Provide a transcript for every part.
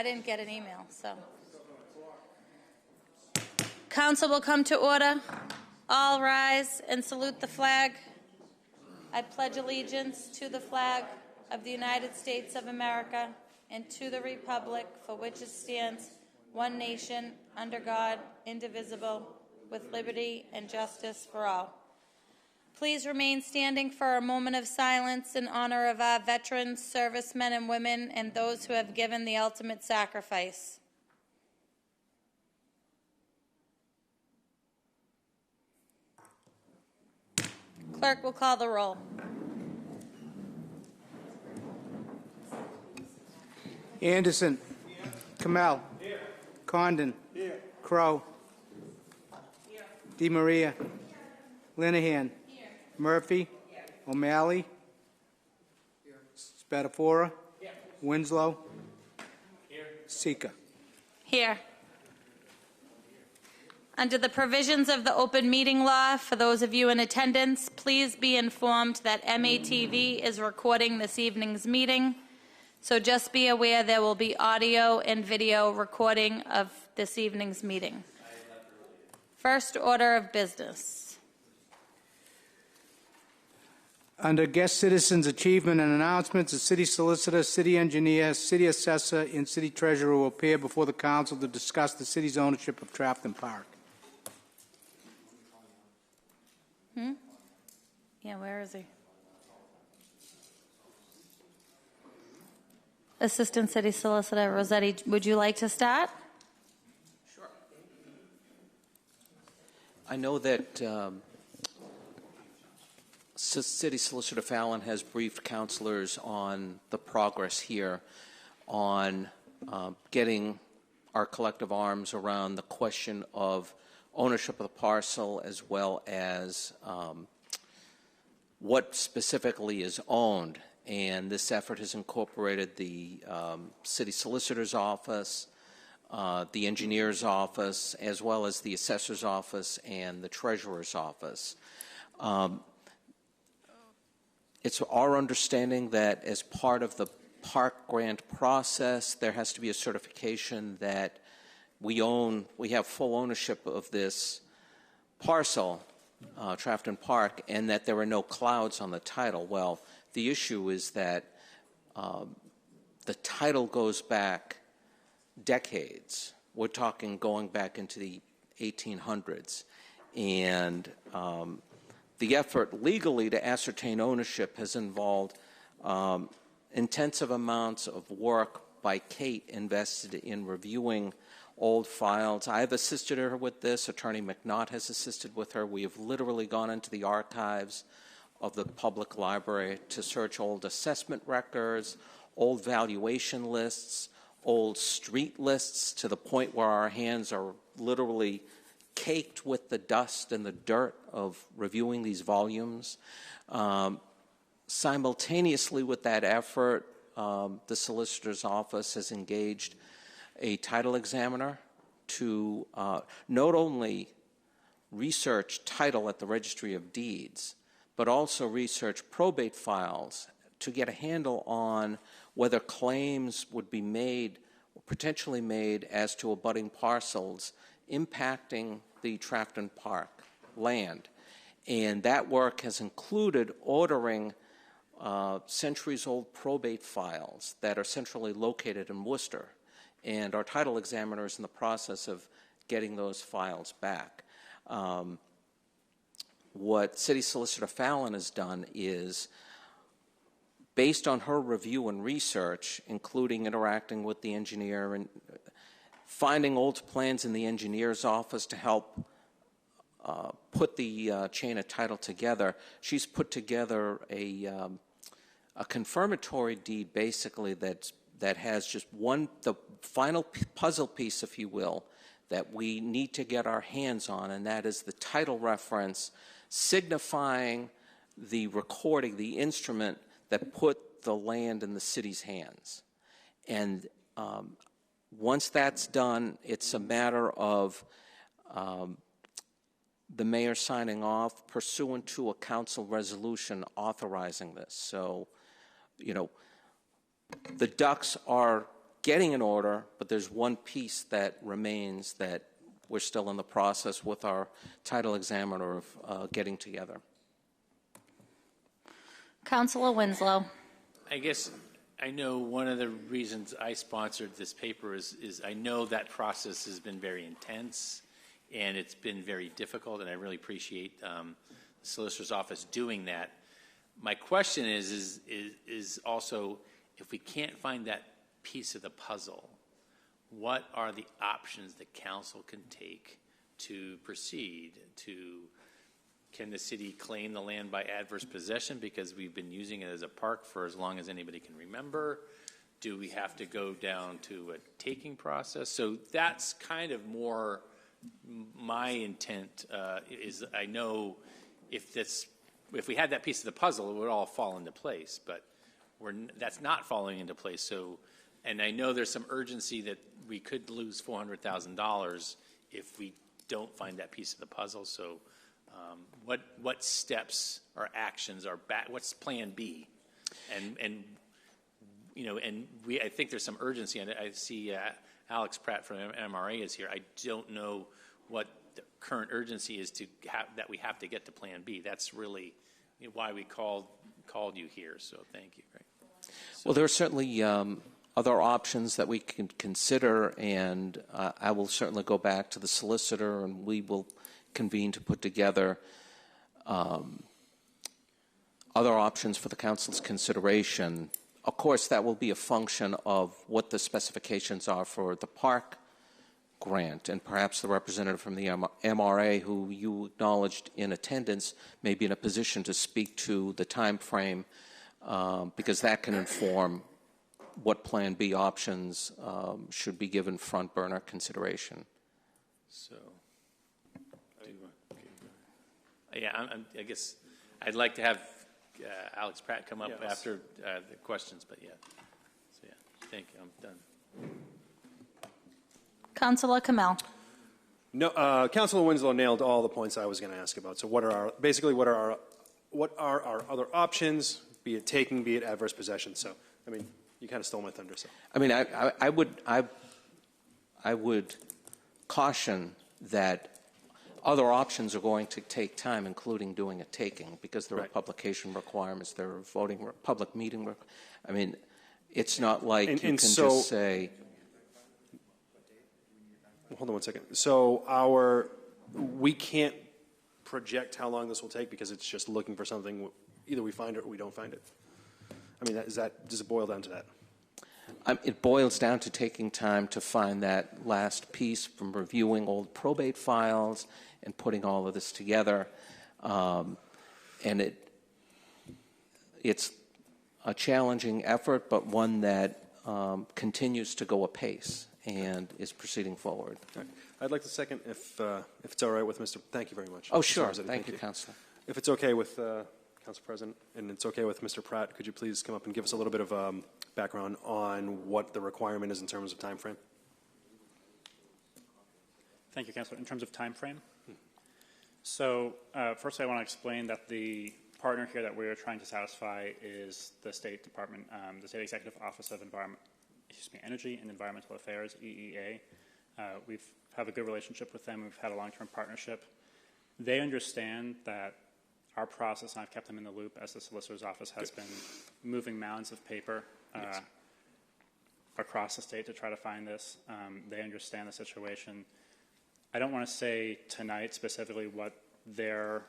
I didn't get an email, so. Council will come to order. All rise and salute the flag. I pledge allegiance to the flag of the United States of America and to the republic for which it stands, one nation, under God, indivisible, with liberty and justice for all. Please remain standing for a moment of silence in honor of our veterans, servicemen and women, and those who have given the ultimate sacrifice. Clerk will call the roll. Anderson. Here. Kamel. Here. Condon. Here. Crow. Here. DeMaria. Here. Linehan. Here. Murphy. Here. O'Malley. Here. Spadafora. Here. Winslow. Here. Sika. Here. Under the provisions of the open meeting law, for those of you in attendance, please be informed that MATV is recording this evening's meeting. So just be aware there will be audio and video recording of this evening's meeting. First order of business. Under guest citizens' achievement and announcements, the city solicitor, city engineer, city assessor, and city treasurer will appear before the council to discuss the city's ownership of Trafton Park. Yeah, where is he? Assistant City Solicitor Rossetti, would you like to start? Sure. I know that City Solicitor Fallon has briefed councilors on the progress here on getting our collective arms around the question of ownership of the parcel, as well as what specifically is owned. And this effort has incorporated the city solicitor's office, the engineer's office, as well as the assessor's office and the treasurer's office. It's our understanding that as part of the park grant process, there has to be a certification that we have full ownership of this parcel, Trafton Park, and that there are no clouds on the title. Well, the issue is that the title goes back decades. We're talking going back into the 1800s. And the effort legally to ascertain ownership has involved intensive amounts of work by Kate invested in reviewing old files. I've assisted her with this. Attorney McNaught has assisted with her. We have literally gone into the archives of the public library to search old assessment records, old valuation lists, old street lists, to the point where our hands are literally caked with the dust and the dirt of reviewing these volumes. Simultaneously with that effort, the solicitor's office has engaged a title examiner to not only research title at the Registry of Deeds, but also research probate files to get a handle on whether claims would be made or potentially made as to abutting parcels impacting the Trafton Park land. And that work has included ordering centuries-old probate files that are centrally located in Worcester. And our title examiner is in the process of getting those files back. What City Solicitor Fallon has done is, based on her review and research, including interacting with the engineer and finding old plans in the engineer's office to help put the chain of title together, she's put together a confirmatory deed, basically, that has just the final puzzle piece, if you will, that we need to get our hands on, and that is the title reference signifying the recording, the instrument that put the land in the city's hands. And once that's done, it's a matter of the mayor signing off pursuant to a council resolution authorizing this. So, you know, the ducks are getting an order, but there's one piece that remains that we're still in the process with our title examiner of getting together. Councilor Winslow. I guess I know one of the reasons I sponsored this paper is I know that process has been very intense and it's been very difficult, and I really appreciate the solicitor's office doing that. My question is also, if we can't find that piece of the puzzle, what are the options that council can take to proceed? Can the city claim the land by adverse possession because we've been using it as a park for as long as anybody can remember? Do we have to go down to a taking process? So that's kind of more my intent. Is I know if we had that piece of the puzzle, it would all fall into place, but that's not falling into place. So, and I know there's some urgency that we could lose $400,000 if we don't find that piece of the puzzle. So, what steps or actions are back? What's Plan B? And you know, and I think there's some urgency, and I see Alex Pratt from MRA is here. I don't know what the current urgency is that we have to get to Plan B. That's really why we called you here. So thank you. Right. Well, there are certainly other options that we can consider, and I will certainly go back to the solicitor, and we will convene to put together other options for the council's consideration. Of course, that will be a function of what the specifications are for the park grant, and perhaps the representative from the MRA, who you acknowledged in attendance, may be in a position to speak to the time frame, because that can inform what Plan B options should be given front burner consideration. So, yeah, I guess I'd like to have Alex Pratt come up after the questions, but yeah. So yeah, thank you. I'm done. Councilor Kamel. No, Councilor Winslow nailed all the points I was going to ask about. So what are our other options? Be it taking, be it adverse possession. So I mean, you kind of stole my thunder. So I mean, I would caution that other options are going to take time, including doing a taking, because there are publication requirements, there are voting, public meeting. I mean, it's not like you can just say. Hold on one second. So we can't project how long this will take because it's just looking for something. Either we find it or we don't find it. I mean, does it boil down to that? It boils down to taking time to find that last piece from reviewing old probate files and putting all of this together. And it's a challenging effort, but one that continues to go apace and is proceeding forward. Right. I'd like to second, if it's all right with Mr. Thank you very much. Oh, sure. Thank you, Councilor. If it's okay with Council President, and it's okay with Mr. Pratt, could you please come up and give us a little bit of background on what the requirement is in terms of time frame? Thank you, Councilor. In terms of time frame, so first I want to explain that the partner here that we are trying to satisfy is the State Department, the State Executive Office of Energy and Environmental Affairs, EEA. We have a good relationship with them. We've had a long-term partnership. They understand that our process, and I've kept them in the loop as the solicitor's office has been moving mounds of paper across the state to try to find this. They understand the situation. I don't want to say tonight specifically what their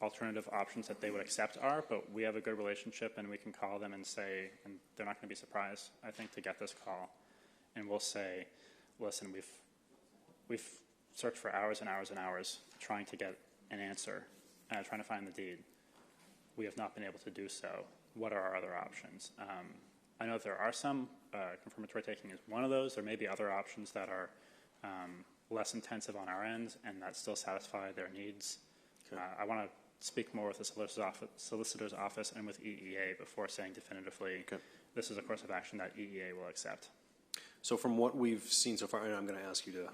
alternative options that they would accept are, but we have a good relationship and we can call them and say, and they're not going to be surprised, I think, to get this call. And we'll say, listen, we've searched for hours and hours and hours trying to get an answer, trying to find the deed. We have not been able to do so. What are our other options? I know there are some. Confirmatory taking is one of those. There may be other options that are less intensive on our end and that still satisfy their needs. Okay. I want to speak more with the solicitor's office and with EEA before saying definitively this is a course of action that EEA will accept. So from what we've seen so far, and I'm going to ask you to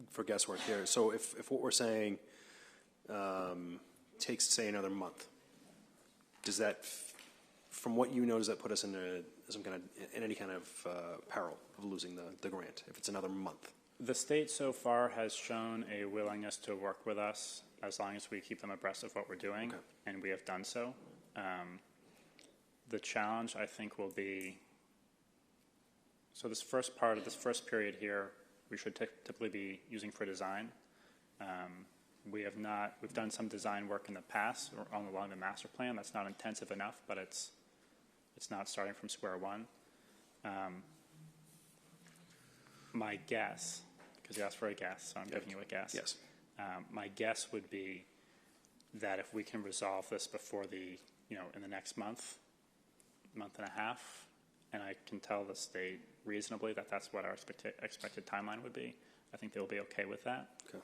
for guesswork here. So if what we're saying takes, say, another month, does that from what you know, does that put us in any kind of peril of losing the grant if it's another month? The state so far has shown a willingness to work with us as long as we keep them abreast of what we're doing, Okay. and we have done so. The challenge, I think, will be, so this first period here, we should typically be using for design. We've done some design work in the past or along the master plan. That's not intensive enough, but it's not starting from square one. My guess, because you asked for a guess, so I'm giving you a guess. Yes. My guess would be that if we can resolve this before in the next month and a half, and I can tell the state reasonably that that's what our expected timeline would be, I think they'll be okay with that. Okay.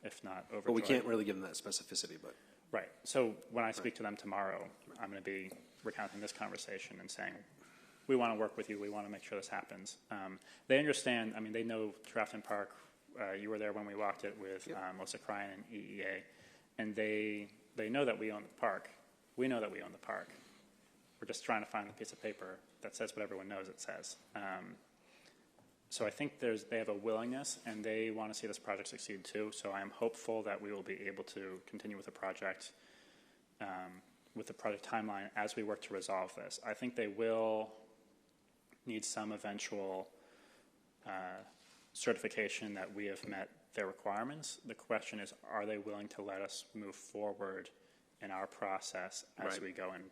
If not overjoyed. But we can't really give them that specificity, but. Right. So when I speak to them tomorrow, I'm going to be recounting this conversation and saying, we want to work with you. We want to make sure this happens. They understand. I mean, they know Trafton Park. You were there when we walked it with Melissa Cryan and EEA. And they know that we own the park. We know that we own the park. We're just trying to find a piece of paper that says what everyone knows it says. So I think they have a willingness, and they want to see this project succeed too. So I am hopeful that we will be able to continue with the project timeline as we work to resolve this. I think they will need some eventual certification that we have met their requirements. The question is, are they willing to let us move forward in our process as Right. we go and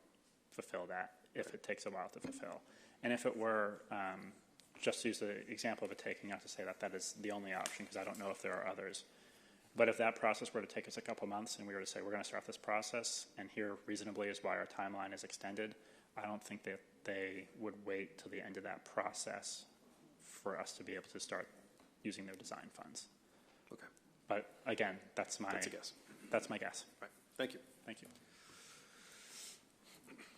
fulfill that, if it takes a while to fulfill? And if it were, just to use the example of it taking, not to say that that is the only option, because I don't know if there are others. But if that process were to take us a couple months and we were to say, we're going to start this process, and here reasonably is why our timeline is extended, I don't think that they would wait till the end of that process for us to be able to start using their design funds. Okay. But again, that's a guess. That's my guess. Right. Thank you. Thank you.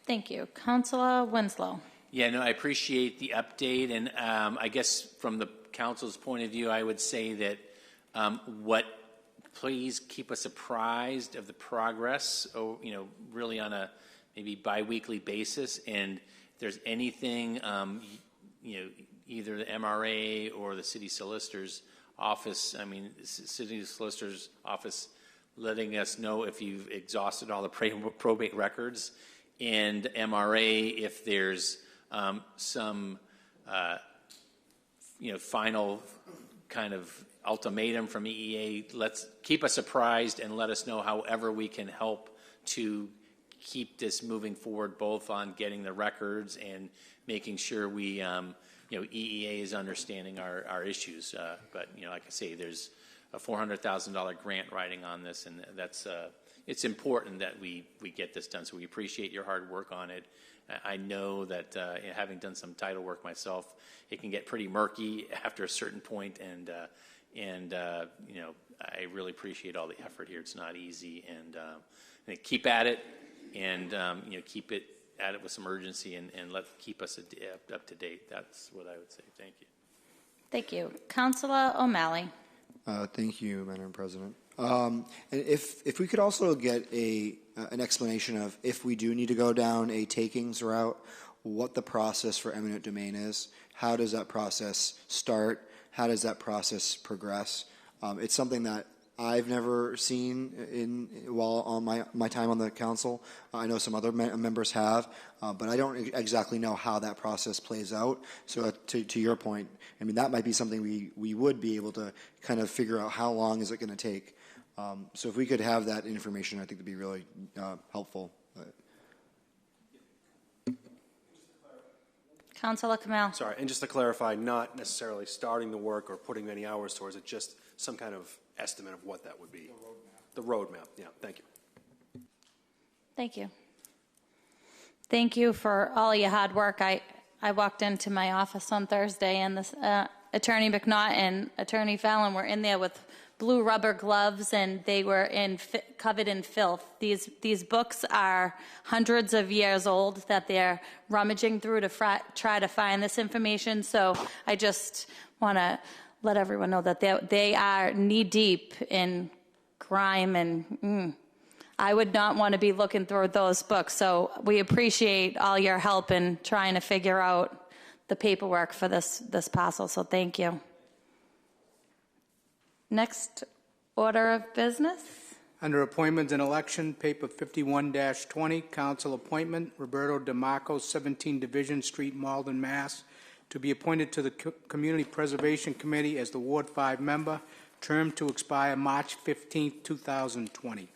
Thank you. Councilor Winslow. Yeah, no, I appreciate the update, and I guess from the council's point of view, I would say that please keep us apprised of the progress, really on a maybe biweekly basis, and if there's anything, either the MRA or the city solicitor's office, city solicitor's office, letting us know if you've exhausted all the probate records, and MRA if there's some final kind of ultimatum from EEA. Let's keep us apprised and let us know however we can help to keep this moving forward, both on getting the records and making sure we, EEA is understanding our issues. But like I say, there's a $400,000 grant riding on this, and that's it's important that we get this done. So we appreciate your hard work on it. I know that having done some title work myself, it can get pretty murky after a certain point, and I really appreciate all the effort here. It's not easy, and keep at it, and keep it at it with some urgency, and keep us up to date. That's what I would say. Thank you. Thank you. Councilor O'Malley. Thank you, Madam President. And if we could also get an explanation of, if we do need to go down a takings route, what the process for eminent domain is. How does that process start? How does that process progress? It's something that I've never seen while on my time on the council. I know some other members have, but I don't exactly know how that process plays out. So to your point, that might be something we would be able to kind of figure out, how long is it going to take. So if we could have that information, I think it'd be really helpful. Councilor Kamal. Sorry, and just to clarify, not necessarily starting the work or putting many hours towards it, just some kind of estimate of what that would be. The roadmap. Yeah, thank you. Thank you. Thank you for all your hard work. I walked into my office on Thursday, and this Attorney McNaught and Attorney Fallon were in there with blue rubber gloves, and they were covered in filth. These books are hundreds of years old that they're rummaging through to try to find this information. So I just want to let everyone know that they are knee deep in crime, and I would not want to be looking through those books. So we appreciate all your help in trying to figure out the paperwork for this parcel. So thank you. Next order of business. Under Appointments and Election, paper 51-20, council appointment, Roberto DeMarco, 17 Division Street, Malden, Mass., to be appointed to the Community Preservation Committee as the Ward 5 member, term to expire March 15, 2020.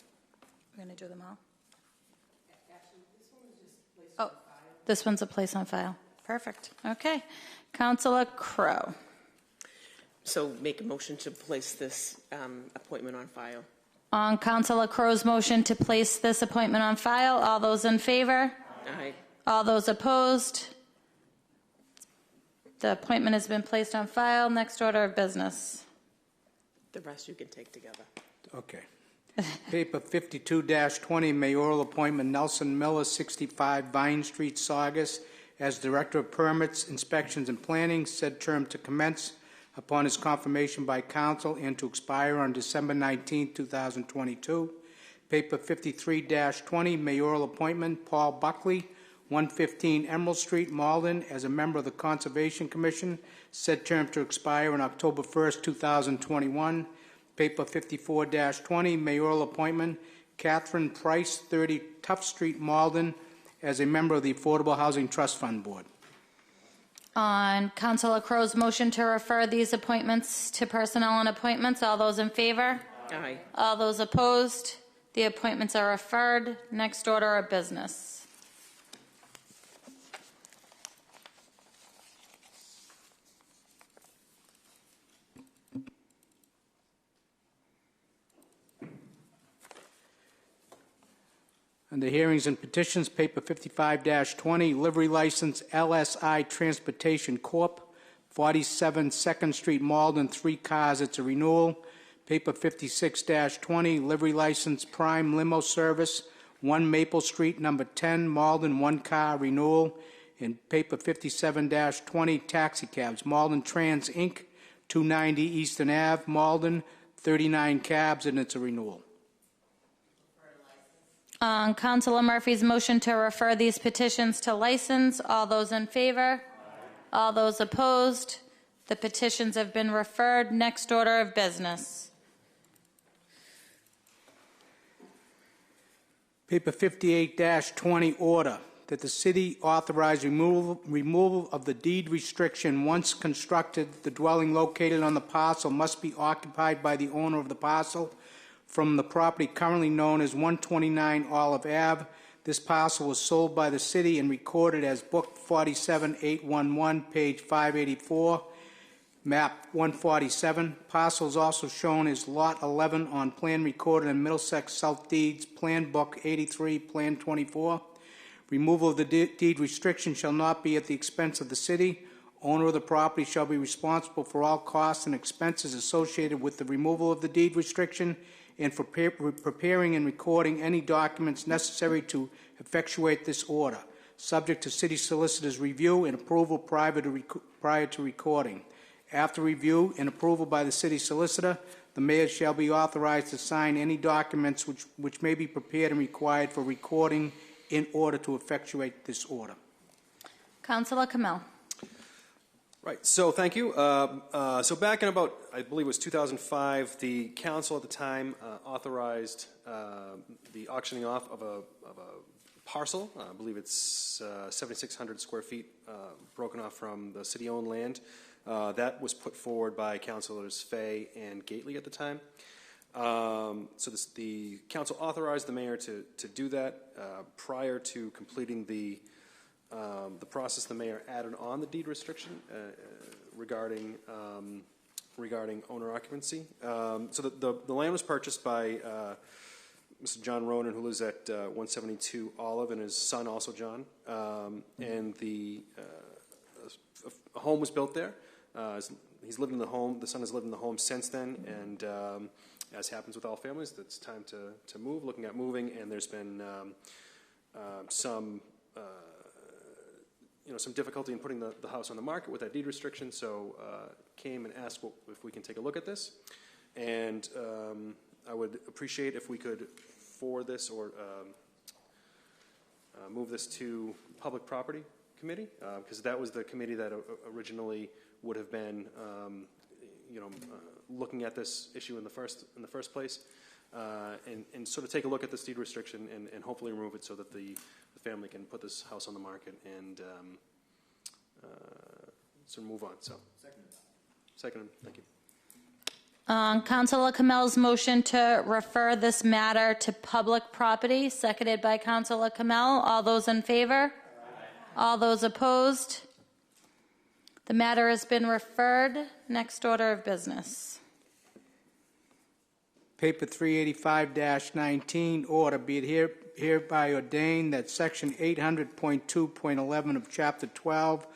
We're going to do them all? Oh, this one's a place on file. Perfect. Okay. Councilor Crowe. So make a motion to place this appointment on file. On Councilor Crowe's motion to place this appointment on file, all those in favor? Aye. All those opposed? The appointment has been placed on file. Next order of business. The rest you can take together. Okay. Paper 52-20, mayoral appointment, Nelson Miller, 65 Vine Street, Saugus, as Director of Permits, Inspections, and Planning, said term to commence upon his confirmation by council and to expire on December 19, 2022. Paper 53-20, mayoral appointment, Paul Buckley, 115 Emerald Street, Malden, as a member of the Conservation Commission, said term to expire on October 1st, 2021. Paper 54-20, mayoral appointment, Catherine Price, 30 Tuff Street, Malden, as a member of the Affordable Housing Trust Fund Board. On Councilor Crowe's motion to refer these appointments to personnel and appointments, all those in favor? Aye. All those opposed? The appointments are referred. Next order of business. Under Hearings and Petitions, paper 55-20, livery license LSI Transportation Corp., 47 2nd Street, Malden, 3 cars, it's a renewal. Paper 56-20, livery license Prime Limo Service, 1 Maple Street, number 10, Malden, 1 car, renewal. And paper 57-20, taxi cabs, Malden Trans Inc., 290 Eastern Ave, Malden, 39 cabs, and it's a renewal. On Councilor Murphy's motion to refer these petitions to license, all those in favor? All those opposed? The petitions have been referred. Next order of business. Paper 58-20, order that the city authorize removal of the deed restriction. Once constructed, the dwelling located on the parcel must be occupied by the owner of the parcel from the property currently known as 129 Olive Ave. This parcel was sold by the city and recorded as Book 47811, page 584, map 147. Parcel is also shown as Lot 11 on plan recorded in Middlesex South Deeds, Plan Book 83, Plan 24. Removal of the deed restriction shall not be at the expense of the city. Owner of the property shall be responsible for all costs and expenses associated with the removal of the deed restriction and for preparing and recording any documents necessary to effectuate this order, subject to city solicitor's review and approval prior to recording. After review and approval by the city solicitor, the mayor shall be authorized to sign any documents which may be prepared and required for recording in order to effectuate this order. Councilor Kamel. Right, so thank you. So back in about, I believe it was 2005, the council at the time authorized the auctioning off of a parcel. I believe it's 7,600 square feet broken off from the city-owned land. That was put forward by Councilors Fay and Gately at the time. So the council authorized the mayor to do that. Prior to completing the process, the mayor added on the deed restriction regarding owner occupancy. So the land was purchased by Mr. John Ronan, who lives at 172 Olive, and his son also John. And a home was built there. He's lived in the home. The son has lived in the home since then. And as happens with all families, it's time to move. Looking at moving, and there's been some difficulty in putting the house on the market with that deed restriction, so came and asked if we can take a look at this. And I would appreciate if we could for this or move this to Public Property Committee, because that was the committee that originally would have been, looking at this issue in the first place, and sort of take a look at this deed restriction and hopefully remove it so that the family can put this house on the market and sort of move on. So, second, thank you. Councilor Kamel's motion to refer this matter to public property, seconded by Councilor Kamel. All those in favor? All those opposed? The matter has been referred. Next order of business. Paper 385-19, order be it hereby ordained that Section 800.2.11 of Chapter 12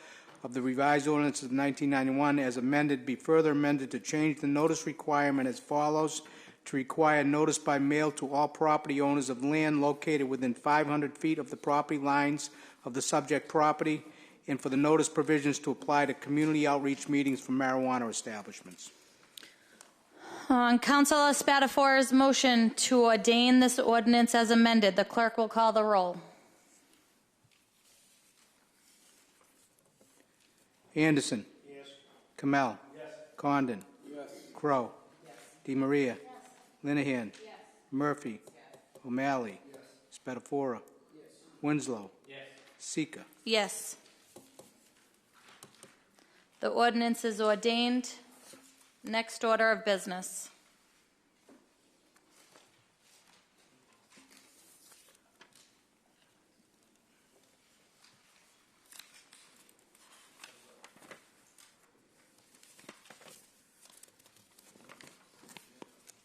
of the Revised Ordinance of 1991 as amended be further amended to change the notice requirement as follows: to require notice by mail to all property owners of land located within 500 feet of the property lines of the subject property, and for the notice provisions to apply to community outreach meetings for marijuana establishments. On Councilor Spatafora's motion to ordain this ordinance as amended, the clerk will call the roll. Anderson. Yes. Kamel. Yes. Condon. Yes. Crow. Yes. DeMaria. Yes. Linehan. Yes. Murphy. Yes. O'Malley. Yes. Spatafora. Yes. Winslow. Yes. Sika. Yes. The ordinance is ordained. Next order of business.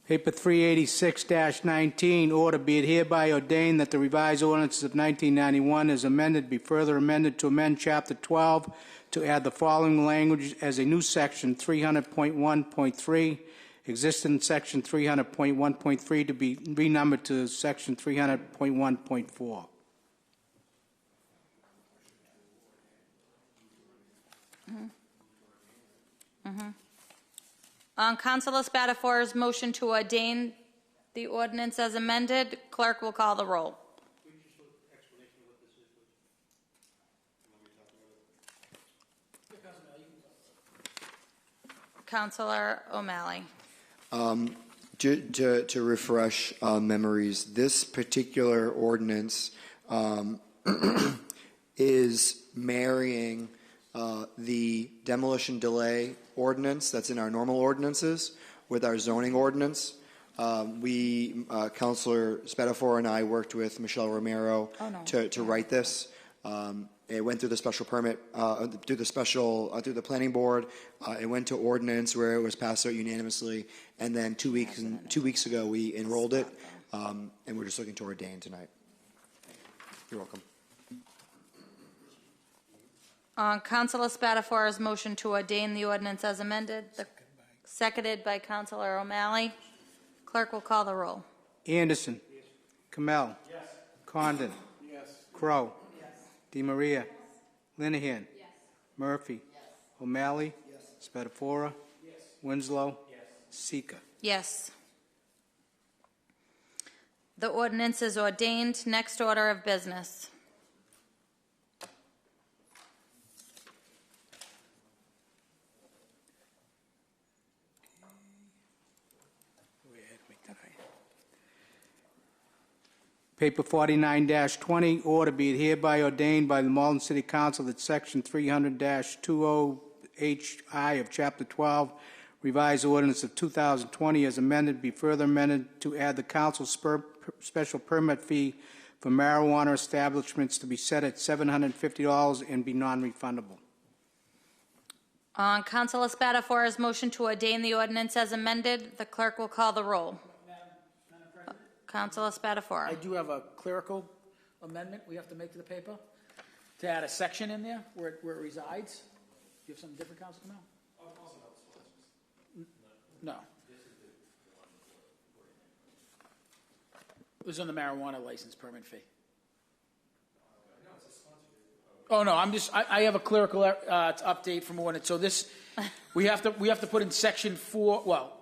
Paper 386-19, order be it hereby ordained that the revised ordinances of 1991 as amended be further amended to amend Chapter 12 to add the following language as a new Section 300.1.3, existing Section 300.1.3 to be renumbered to Section 300.1.4. On Councilor Spatafora's motion to ordain the ordinance as amended, clerk will call the roll. Councilor O'Malley. To refresh memories, this particular ordinance is marrying the demolition delay ordinance that's in our normal ordinances with our zoning ordinance. Councilor Spatafora and I worked with Michelle Romero to write this. It went through the special permit, through the planning board. It went to ordinance where it was passed out unanimously, and then 2 weeks ago we enrolled it, and we're just looking to ordain tonight. You're welcome. On Councilor Spatafora's motion to ordain the ordinance as amended, seconded by Councilor O'Malley, clerk will call the roll. Anderson. Yes. Kamel. Yes. Condon. Yes. Crow. Yes. DeMaria. Yes. Linehan. Yes. Murphy. Yes. O'Malley. Yes. Spatafora. Yes. Winslow. Yes. Sika. Yes. The ordinance is ordained. Next order of business. Paper 49-20, order be it hereby ordained by the Malden City Council that Section 300-20HI of Chapter 12, Revised Ordinance of 2020 as amended, be further amended to add the council's special permit fee for marijuana establishments to be set at $750 and be non-refundable. On Councilor Spatafora's motion to ordain the ordinance as amended, the clerk will call the roll. Councilor Spatafora. I do have a clerical amendment we have to make to the paper to add a section in there where it resides. Do you have something different, Councilor Kamel? No. It was on the marijuana license permit fee. Oh no, I have a clerical update from ordinance. So this we have to put in section 4. Well,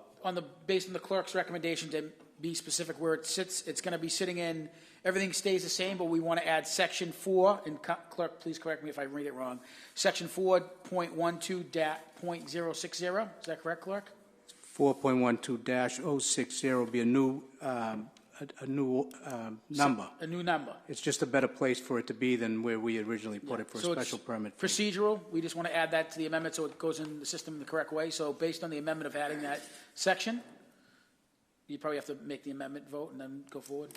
based on the clerk's recommendation to be specific where it sits. It's going to be sitting in, everything stays the same, but we want to add section 4, and clerk, please correct me if I read it wrong. Section 4.12.060, is that correct, clerk? 4.12-060 will be a new number. A new number. It's just a better place for it to be than where we originally put it for a So it's special permit. fee. Procedural, we just want to add that to the amendment so it goes in the system the correct way. So based on the amendment of adding that section, you probably have to make the amendment vote and then go forward.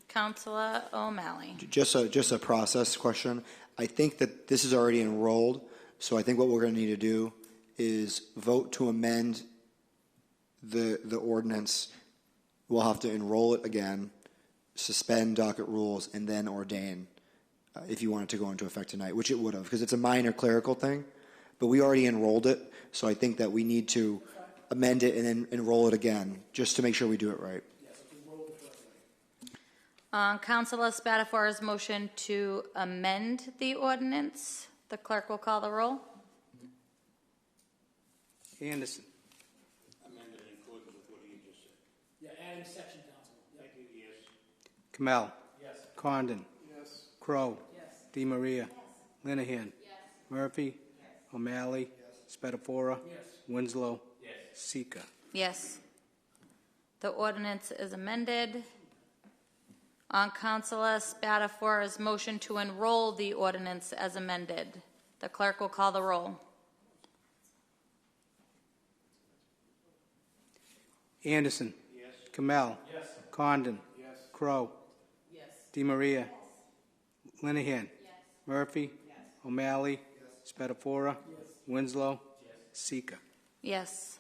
Councilor O'Malley. Just a process question. I think that this is already enrolled, so I think what we're going to need to do is vote to amend the ordinance. We'll have to enroll it again, suspend docket rules, and then ordain if you want it to go into effect tonight, which it would have, because it's a minor clerical thing, but we already enrolled it, so I think that we need to amend it and then enroll it again, just to make sure we do it right. Councilor Spatafora's motion to amend the ordinance. The clerk will call the roll. Anderson. Yeah, adding section, Council. Thank you, yes. Kamel. Yes. Condon. Yes. Crow. Yes. DeMaria. Yes. Linehan. Yes. Murphy. Yes. O'Malley. Yes. Spatafora. Yes. Winslow. Yes. Sika. Yes. The ordinance is amended. On Councilor Spatafora's motion to enroll the ordinance as amended, the clerk will call the roll. Anderson. Yes. Kamel. Yes. Condon. Yes. Crow. Yes. DeMaria. Yes. Linehan. Yes. Murphy. Yes. O'Malley. Yes. Spatafora. Yes. Winslow. Yes. Sika. Yes.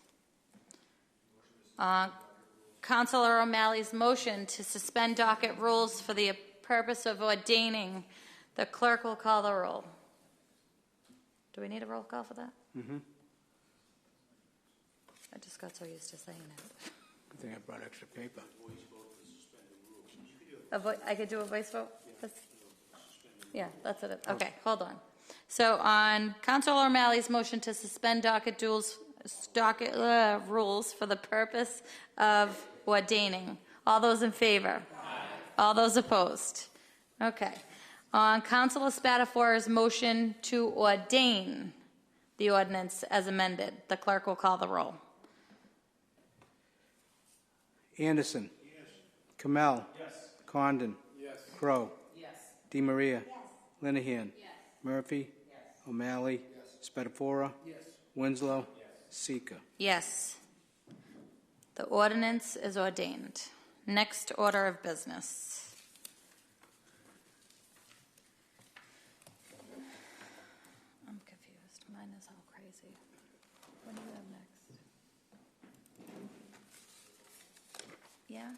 Councilor O'Malley's motion to suspend docket rules for the purpose of ordaining, the clerk will call the roll. Do we need a roll call for that? Mm-hmm. I just got so used to saying it. Good thing I brought extra paper. I could do a voice vote? Yeah, that's it. Okay, hold on. So on Councilor O'Malley's motion to suspend docket rules for the purpose of ordaining, all those in favor? Aye. All those opposed? Okay. On Councilor Spatafora's motion to ordain the ordinance as amended, the clerk will call the roll. Anderson. Yes. Kamel. Yes. Condon. Yes. Crow. Yes. DeMaria. Yes. Linehan. Yes. Murphy. Yes. O'Malley. Yes. Spatafora. Yes. Winslow. Yes. Sika. Yes. The ordinance is ordained. Next order of business. I'm confused. Mine is all crazy. What do you have next? Yeah?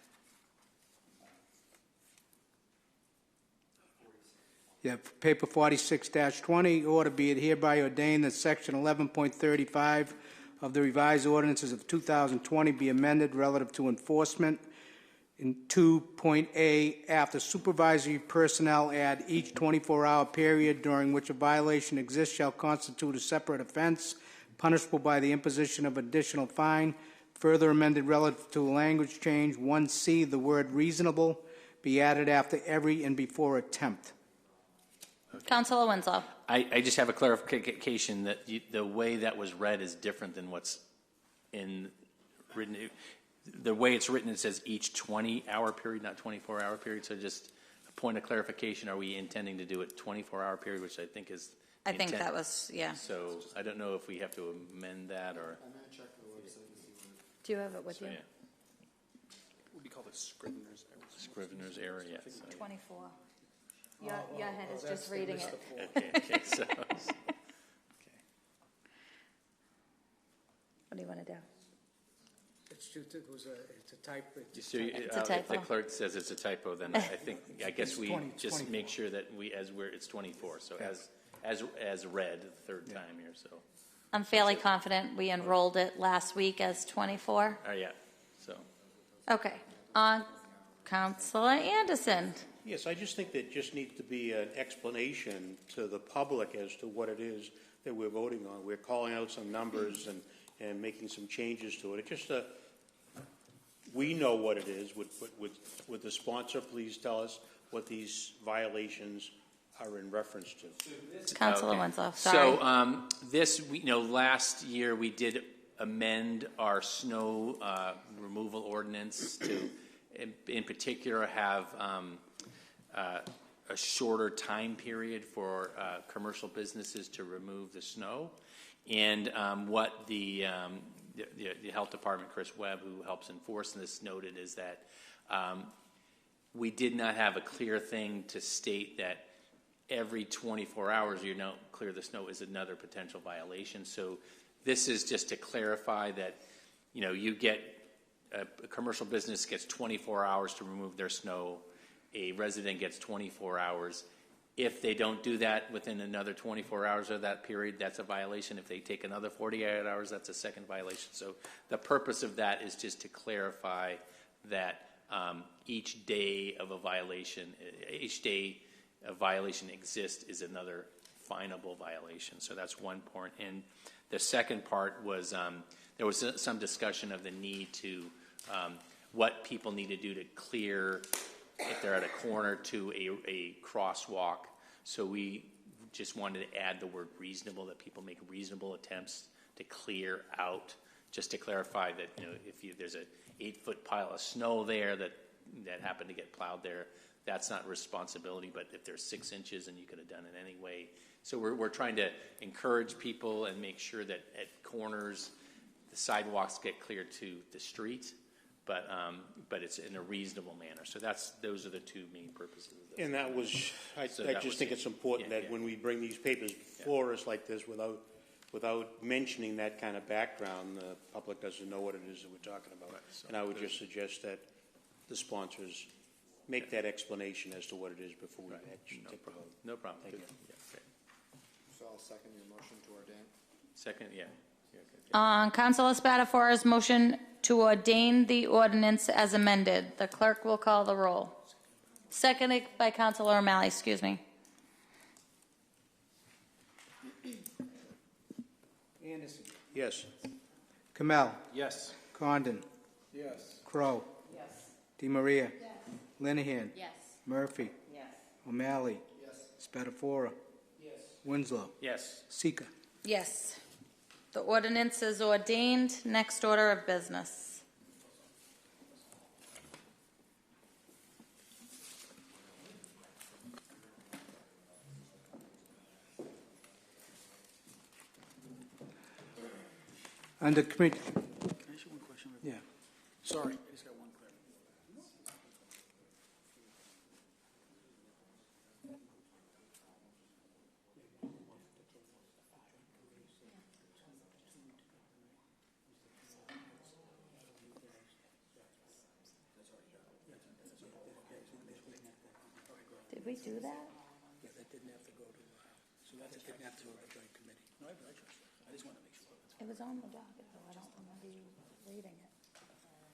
Yeah, paper 46-20, order be it hereby ordained that section 11.35 of the revised ordinances of 2020 be amended relative to enforcement. In 2.A, after supervisory personnel add each 24-hour period during which a violation exists shall constitute a separate offense, punishable by the imposition of additional fine. Further amended relative to a language change, 1C, the word reasonable be added after every and before attempt. Councilor Winslow. I just have a clarification that the way that was read is different than what's in written. The way it's written, it says each 20-hour period, not 24-hour period. So just a point of clarification, are we intending to do it 24-hour period, which I think is I think that was, yeah. So I don't know if we have to amend that or. I'm going to check the website and see what Do you have it with you? Yeah. would be called a Scrivener's error. Scrivener's error, yes. So. 24. Your head is just reading it. Okay, so. Okay. What do you want to do? It's a type. It's a If typo. the clerk says it's a typo, then I guess we just make sure that it's 24. So as read the third time here. So. I'm fairly confident we enrolled it last week as 24. Yeah. So. Okay. Councilor Anderson. Yes, I just think there just needs to be an explanation to the public as to what it is that we're voting on. We're calling out some numbers and making some changes to it. It's just we know what it is. Would the sponsor please tell us what these violations are in reference to? Councilor Winslow, sorry. So last year we did amend our snow removal ordinance to, in particular, have a shorter time period for commercial businesses to remove the snow. And what the health department, Chris Webb, who helps enforce this, noted is that we did not have a clear thing to state that every 24 hours you don't clear the snow is another potential violation. So this is just to clarify that, you get a commercial business gets 24 hours to remove their snow. A resident gets 24 hours. If they don't do that within another 24 hours of that period, that's a violation. If they take another 48 hours, that's a second violation. So the purpose of that is just to clarify that each day of a violation, exists is another finable violation. So that's one point. And the second part was there was some discussion of the need to what people need to do to clear if they're at a corner to a crosswalk. So we just wanted to add the word reasonable, that people make reasonable attempts to clear out, just to clarify that, if there's a 8-foot pile of snow there that happened to get plowed there, that's not responsibility. But if there's 6 inches and you could have done it anyway. So we're trying to encourage people and make sure that at corners the sidewalks get cleared to the street, but it's in a reasonable manner. So those are the two main purposes of this. And that was, I just think it's important that when we bring these papers before us like this, without mentioning that kind of background, the public doesn't know what it is that we're talking about. Right, so and I would just suggest that the sponsors make that explanation as to what it is before we actually take the vote. No problem. Thank you. Yeah, great. So I'll second your motion to ordain. Second, yeah. On Councilor Spatafora's motion to ordain the ordinance as amended, the clerk will call the roll. Seconded by Councilor O'Malley, excuse me. Anderson. Yes. Kamel. Yes. Condon. Yes. Crow. Yes. DeMaria. Linehan. Yes. Murphy. Yes. O'Malley. Spatafora. Winslow. Yes. Sika. Yes. The ordinance is ordained. Next order of business. Under committee. Can I ask you one question? Yeah. Sorry, I just got one question. Did we do that? Yeah, that didn't have to go to, so that didn't have to go to joint committee. No, I trust you. I just want to make sure. It was on the docket, though. I don't remember you reading it.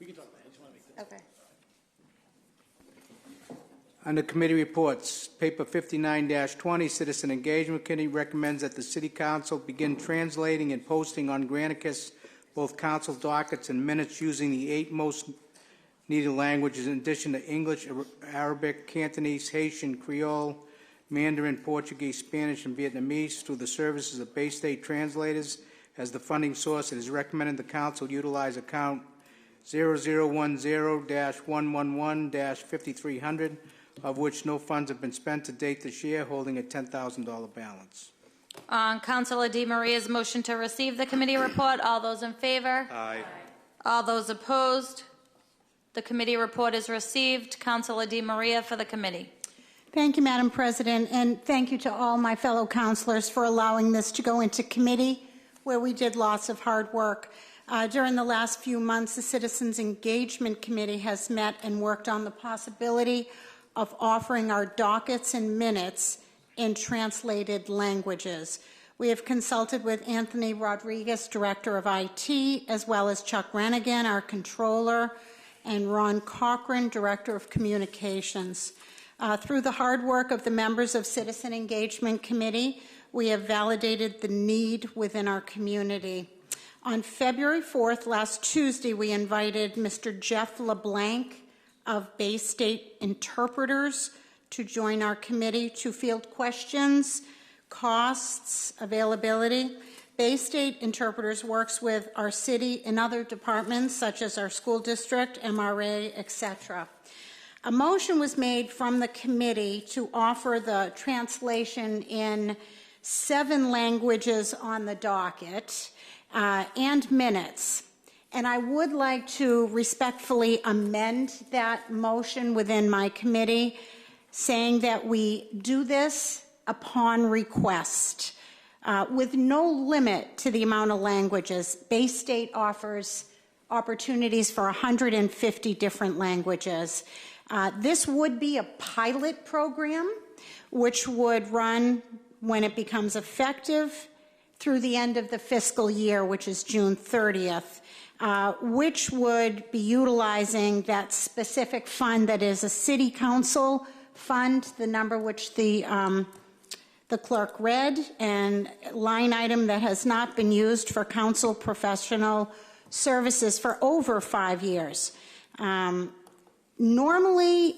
We can talk about it, I just want to make sure. Okay. Under committee reports, paper 59-20, Citizen Engagement Committee recommends that the City Council begin translating and posting on Granicus both council dockets and minutes using the 8 most needed languages in addition to English, Arabic, Cantonese, Haitian, Creole, Mandarin, Portuguese, Spanish, and Vietnamese through the services of Bay State translators. As the funding source, it is recommended the Council utilize account 0010-111-5300, of which no funds have been spent to date this year, holding a $10,000 balance. On Councilor DeMaria's motion to receive the committee report, all those in favor? Aye. All those opposed? The committee report is received. Councilor DeMaria for the committee. Thank you, Madam President, and thank you to all my fellow councilors for allowing this to go into committee, where we did lots of hard work. During the last few months, the Citizens Engagement Committee has met and worked on the possibility of offering our dockets and minutes in translated languages. We have consulted with Anthony Rodriguez, Director of IT, as well as Chuck Renigan, our Controller, and Ron Cochran, Director of Communications. Through the hard work of the members of Citizen Engagement Committee, we have validated the need within our community. On February 4th, last Tuesday, we invited Mr. Jeff LeBlanc of Bay State Interpreters to join our committee to field questions, costs, availability. Bay State Interpreters works with our city and other departments such as our school district, MRA, etc. A motion was made from the committee to offer the translation in 7 languages on the docket and minutes. And I would like to respectfully amend that motion within my committee, saying that we do this upon request, with no limit to the amount of languages. Bay State offers opportunities for 150 different languages. This would be a pilot program, which would run when it becomes effective through the end of the fiscal year, which is June 30th, which would be utilizing that specific fund that is a city council fund, the number which the clerk read, and line item that has not been used for council professional services for over 5 years. Normally,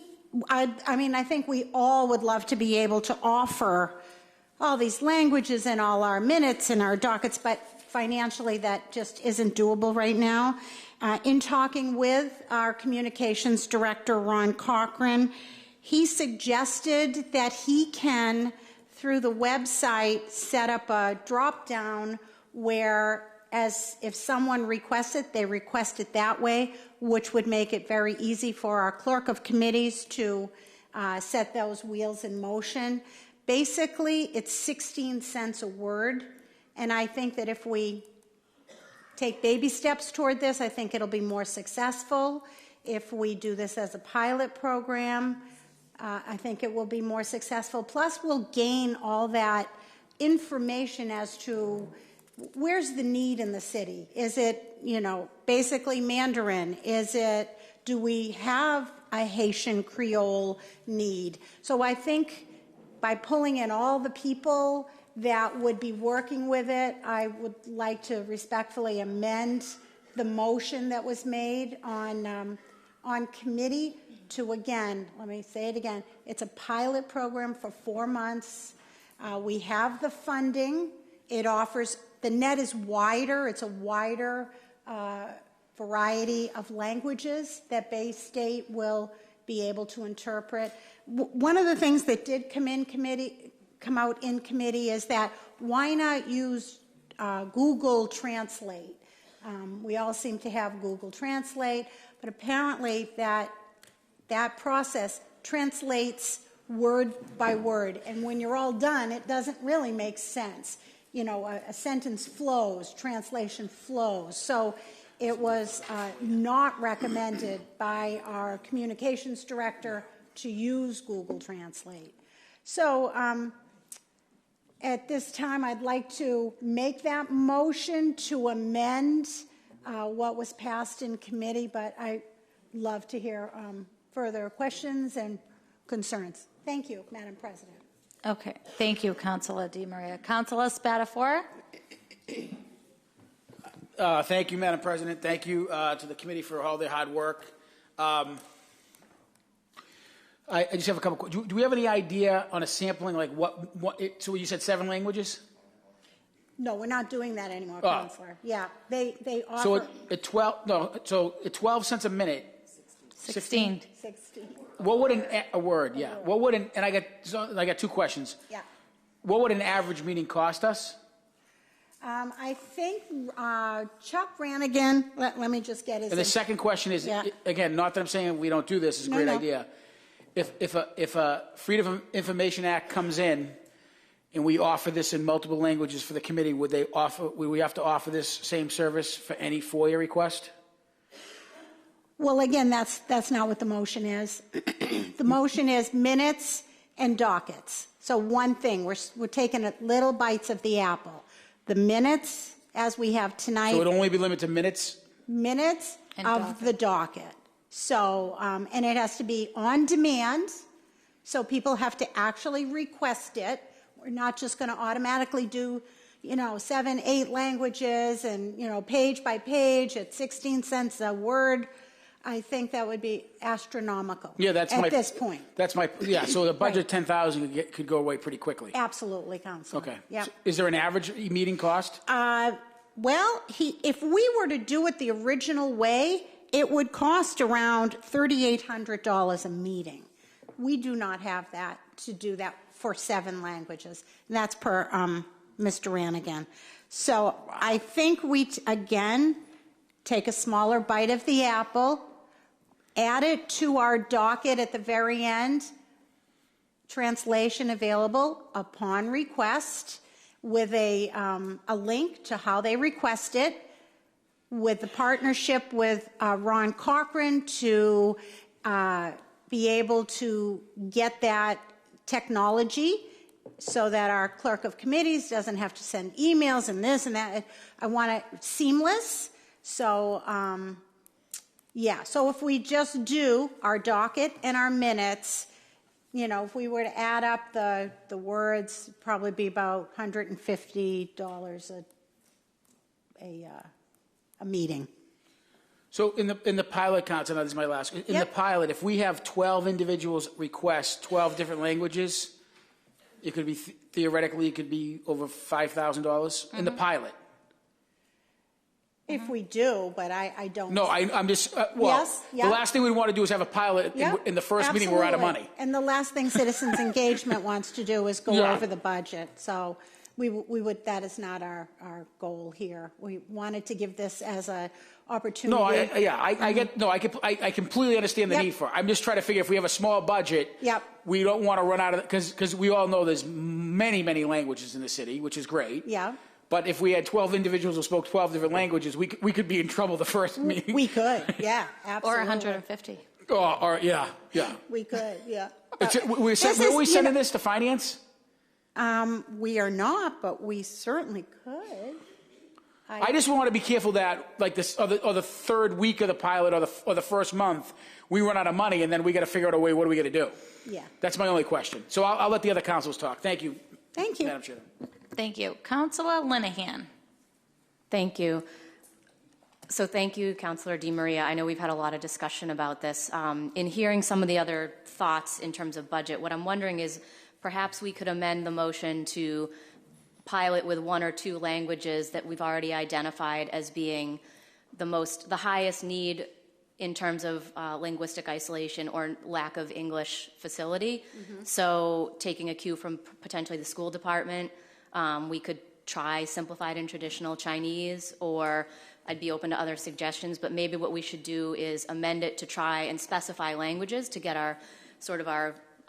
I think we all would love to be able to offer all these languages in all our minutes and our dockets, but financially that just isn't doable right now. In talking with our communications director, Ron Cochran, he suggested that he can, through the website, set up a drop-down where, as if someone requests it, they request it that way, which would make it very easy for our clerk of committees to set those wheels in motion. Basically, it's 16 cents a word, and I think that if we take baby steps toward this, I think it'll be more successful. If we do this as a pilot program, I think it will be more successful. Plus, we'll gain all that information as to where's the need in the city. Is it, basically Mandarin? Do we have a Haitian Creole need? So I think by pulling in all the people that would be working with it, I would like to respectfully amend the motion that was made on committee to, again, let me say it again, it's a pilot program for 4 months. We have the funding. It offers, the net is wider. It's a wider variety of languages that Bay State will be able to interpret. One of the things that did come out in committee is that why not use Google Translate? We all seem to have Google Translate, but apparently that process translates word by word, and when you're all done, it doesn't really make sense. A sentence flows, translation flows. So it was not recommended by our communications director to use Google Translate. So at this time, I'd like to make that motion to amend what was passed in committee, but I'd love to hear further questions and concerns. Thank you, Madam President. Okay, thank you, Councilor DiMaria. Councilor Spatafora? Thank you, Madam President. Thank you to the committee for all their hard work. I just have a couple. Do we have any idea on a sampling, like so you said 7 languages? No, we're not doing that anymore, Councilor. Yeah, they offer. So at 12 cents a minute. 16. What would a word? Yeah. What would and I got 2 questions. Yeah. What would an average meeting cost us? I think Chuck Brannigan. Let me just get his. And the second question is, again, not that I'm saying we don't do this. It's a great idea. If a Freedom of Information Act comes in, and we offer this in multiple languages for the committee, would we have to offer this same service for any FOIA request? Well, again, that's not what the motion is. The motion is minutes and dockets. So one thing, we're taking little bites of the apple. The minutes, as we have tonight. So it would only be limited to minutes? Minutes and of the docket. So, and it has to be on demand, so people have to actually request it. We're not just going to automatically do, 7, 8 languages and, page by page at 16 cents a word, I think that would be astronomical. Yeah, that's at this point. That's so the budget 10,000 could go away pretty quickly. Absolutely, Councilor. Okay. Yep. So is there an average meeting cost? Well, if we were to do it the original way, it would cost around $3,800 a meeting. We do not have that to do that for 7 languages. And that's per Mr. Rannigan. So I think we, again, take a smaller bite of the apple, add it to our docket at the very end, translation available upon request, with a link to how they request it, with the partnership with Ron Cochran to be able to get that technology so that our clerk of committees doesn't have to send emails and this and that. I want it seamless. So, so if we just do our docket and our minutes, if we were to add up the words, it'd probably be about $150 a meeting. So in the pilot council, this is my last. In the pilot, if we have 12 individuals request 12 different languages, it could be theoretically it could be over $5,000 in the pilot. If we do, but I don't. No, I'm just, the last thing we want to do is have a pilot in the first meeting we're out of money. And the last thing Citizens Engagement wants to do is go over the budget. So we would, that is not our goal here. We wanted to give this as a opportunity. No, I completely understand the need for it. I'm just trying to figure if we have a small budget, we don't want to run out of it, because we all know there's many, many languages in the city, which is great. Yeah. But if we had 12 individuals who spoke 12 different languages, we could be in trouble the first meeting. We could, absolutely. Or 150. We could, We're sending this to finance? We are not, but we certainly could. I just want to be careful that, like this, or the third week of the pilot, or the first month, we run out of money, and then we got to figure out a way. What are we going to do? Yeah. That's my only question. So I'll let the other councils talk. Thank you. Thank you, Madam Chair. Thank you. Councilor Linehan. Thank you. So thank you, Councilor DiMaria. I know we've had a lot of discussion about this. In hearing some of the other thoughts in terms of budget, what I'm wondering is perhaps we could amend the motion to pilot with 1 or 2 languages that we've already identified as being the highest need in terms of linguistic isolation or lack of English facility. Mm-hmm. So taking a cue from potentially the school department, we could try simplified and traditional Chinese, or I'd be open to other suggestions, but maybe what we should do is amend it to try and specify languages to get our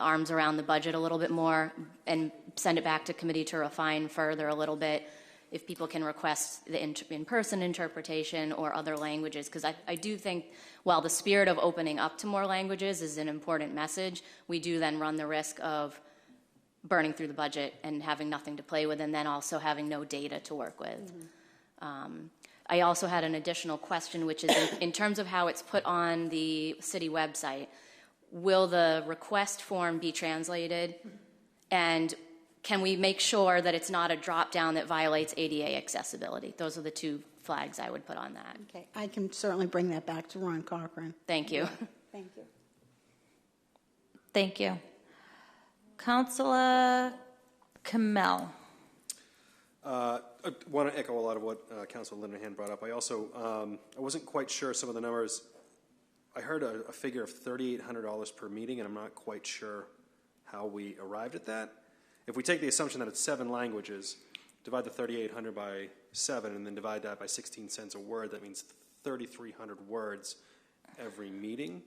arms around the budget a little bit more, and send it back to committee to refine further a little bit if people can request the in-person interpretation or other languages. Because I do think while the spirit of opening up to more languages is an important message, we do then run the risk of burning through the budget and having nothing to play with, and then also having no data to work with. Mm-hmm. I also had an additional question, which is in terms of how it's put on the city website, will the request form be translated? And can we make sure that it's not a drop-down that violates ADA accessibility? Those are the 2 flags I would put on that. Okay, I can certainly bring that back to Ron Cochran. Thank you. Thank you. Thank you. Councilor Kamel. I want to echo a lot of what Councilor Linehan brought up. I also I wasn't quite sure some of the numbers. I heard a figure of $3,800 per meeting, and I'm not quite sure how we arrived at that. If we take the assumption that it's 7 languages, divide the 3,800 by 7, and then divide that by 16 cents a word, that means 3,300 words every meeting.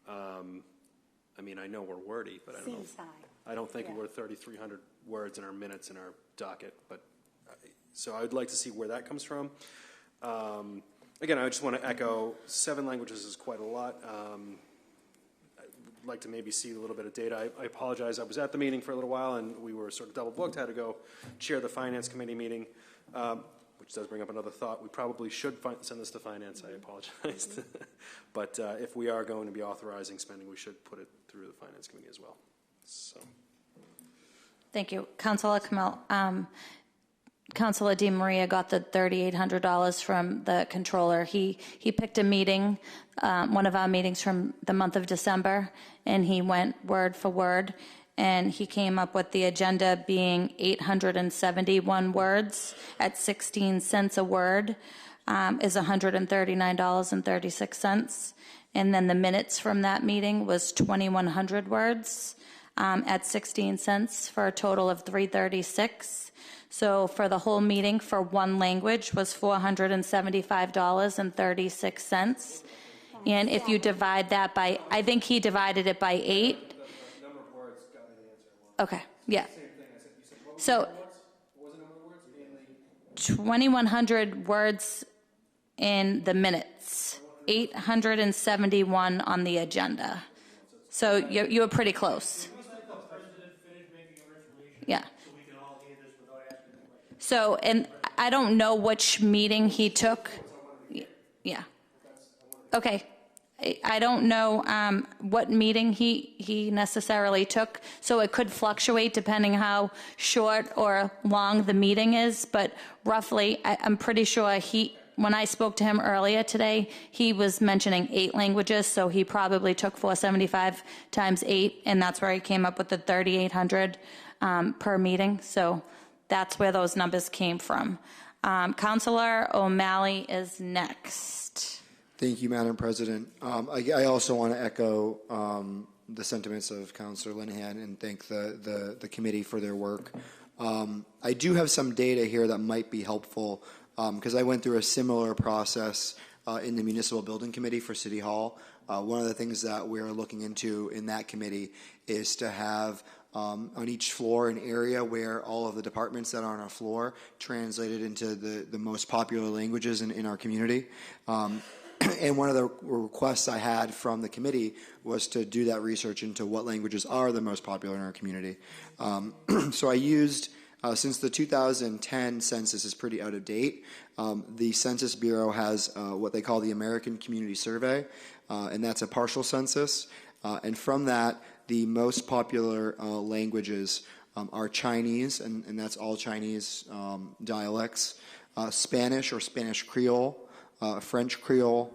I mean, I know we're wordy, but I don't think we're 3,300 words in our minutes in our docket. But so I would like to see where that comes from. Again, I just want to echo 7 languages is quite a lot. I'd like to maybe see a little bit of data. I apologize. I was at the meeting for a little while, and we were sort of double booked. I had to go chair the Finance Committee meeting, which does bring up another thought. We probably should send this to Finance. I apologize. But if we are going to be authorizing spending, we should put it through the Finance Committee as well. So. Thank you. Councilor Kamel. Councilor Di Maria got the $3,800 from the controller. He picked a meeting, one of our meetings from the month of December, and he went word for word, and he came up with the agenda being 871 words at 16 cents a word is $139.36. And then the minutes from that meeting was 2,100 words at 16 cents for a total of $336. So for the whole meeting for one language was $475.36. And if you divide that by, I think he divided it by 8. Okay, yeah. So 2,100 words in the minutes, 871 on the agenda. So you were pretty close. Yeah. So, and I don't know which meeting he took. Yeah. Okay. I don't know what meeting he necessarily took, so it could fluctuate depending how short or long the meeting is, but roughly, I'm pretty sure when I spoke to him earlier today, he was mentioning 8 languages, so he probably took 475 times 8, and that's where he came up with the 3,800 per meeting, so that's where those numbers came from. Councilor O'Malley is next. Thank you, Madam President. I also want to echo the sentiments of Councilor Linehan and thank the committee for their work. I do have some data here that might be helpful because I went through a similar process in the Municipal Building Committee for City Hall. One of the things that we're looking into in that committee is to have on each floor an area where all of the departments that are on our floor translated into the most popular languages in our community. And one of the requests I had from the committee was to do that research into what languages are the most popular in our community. So I used, since the 2010 census is pretty out of date, the Census Bureau has what they call the American Community Survey, and that's a partial census. And from that, the most popular languages are Chinese, and that's all Chinese dialects, Spanish or Spanish Creole, French Creole,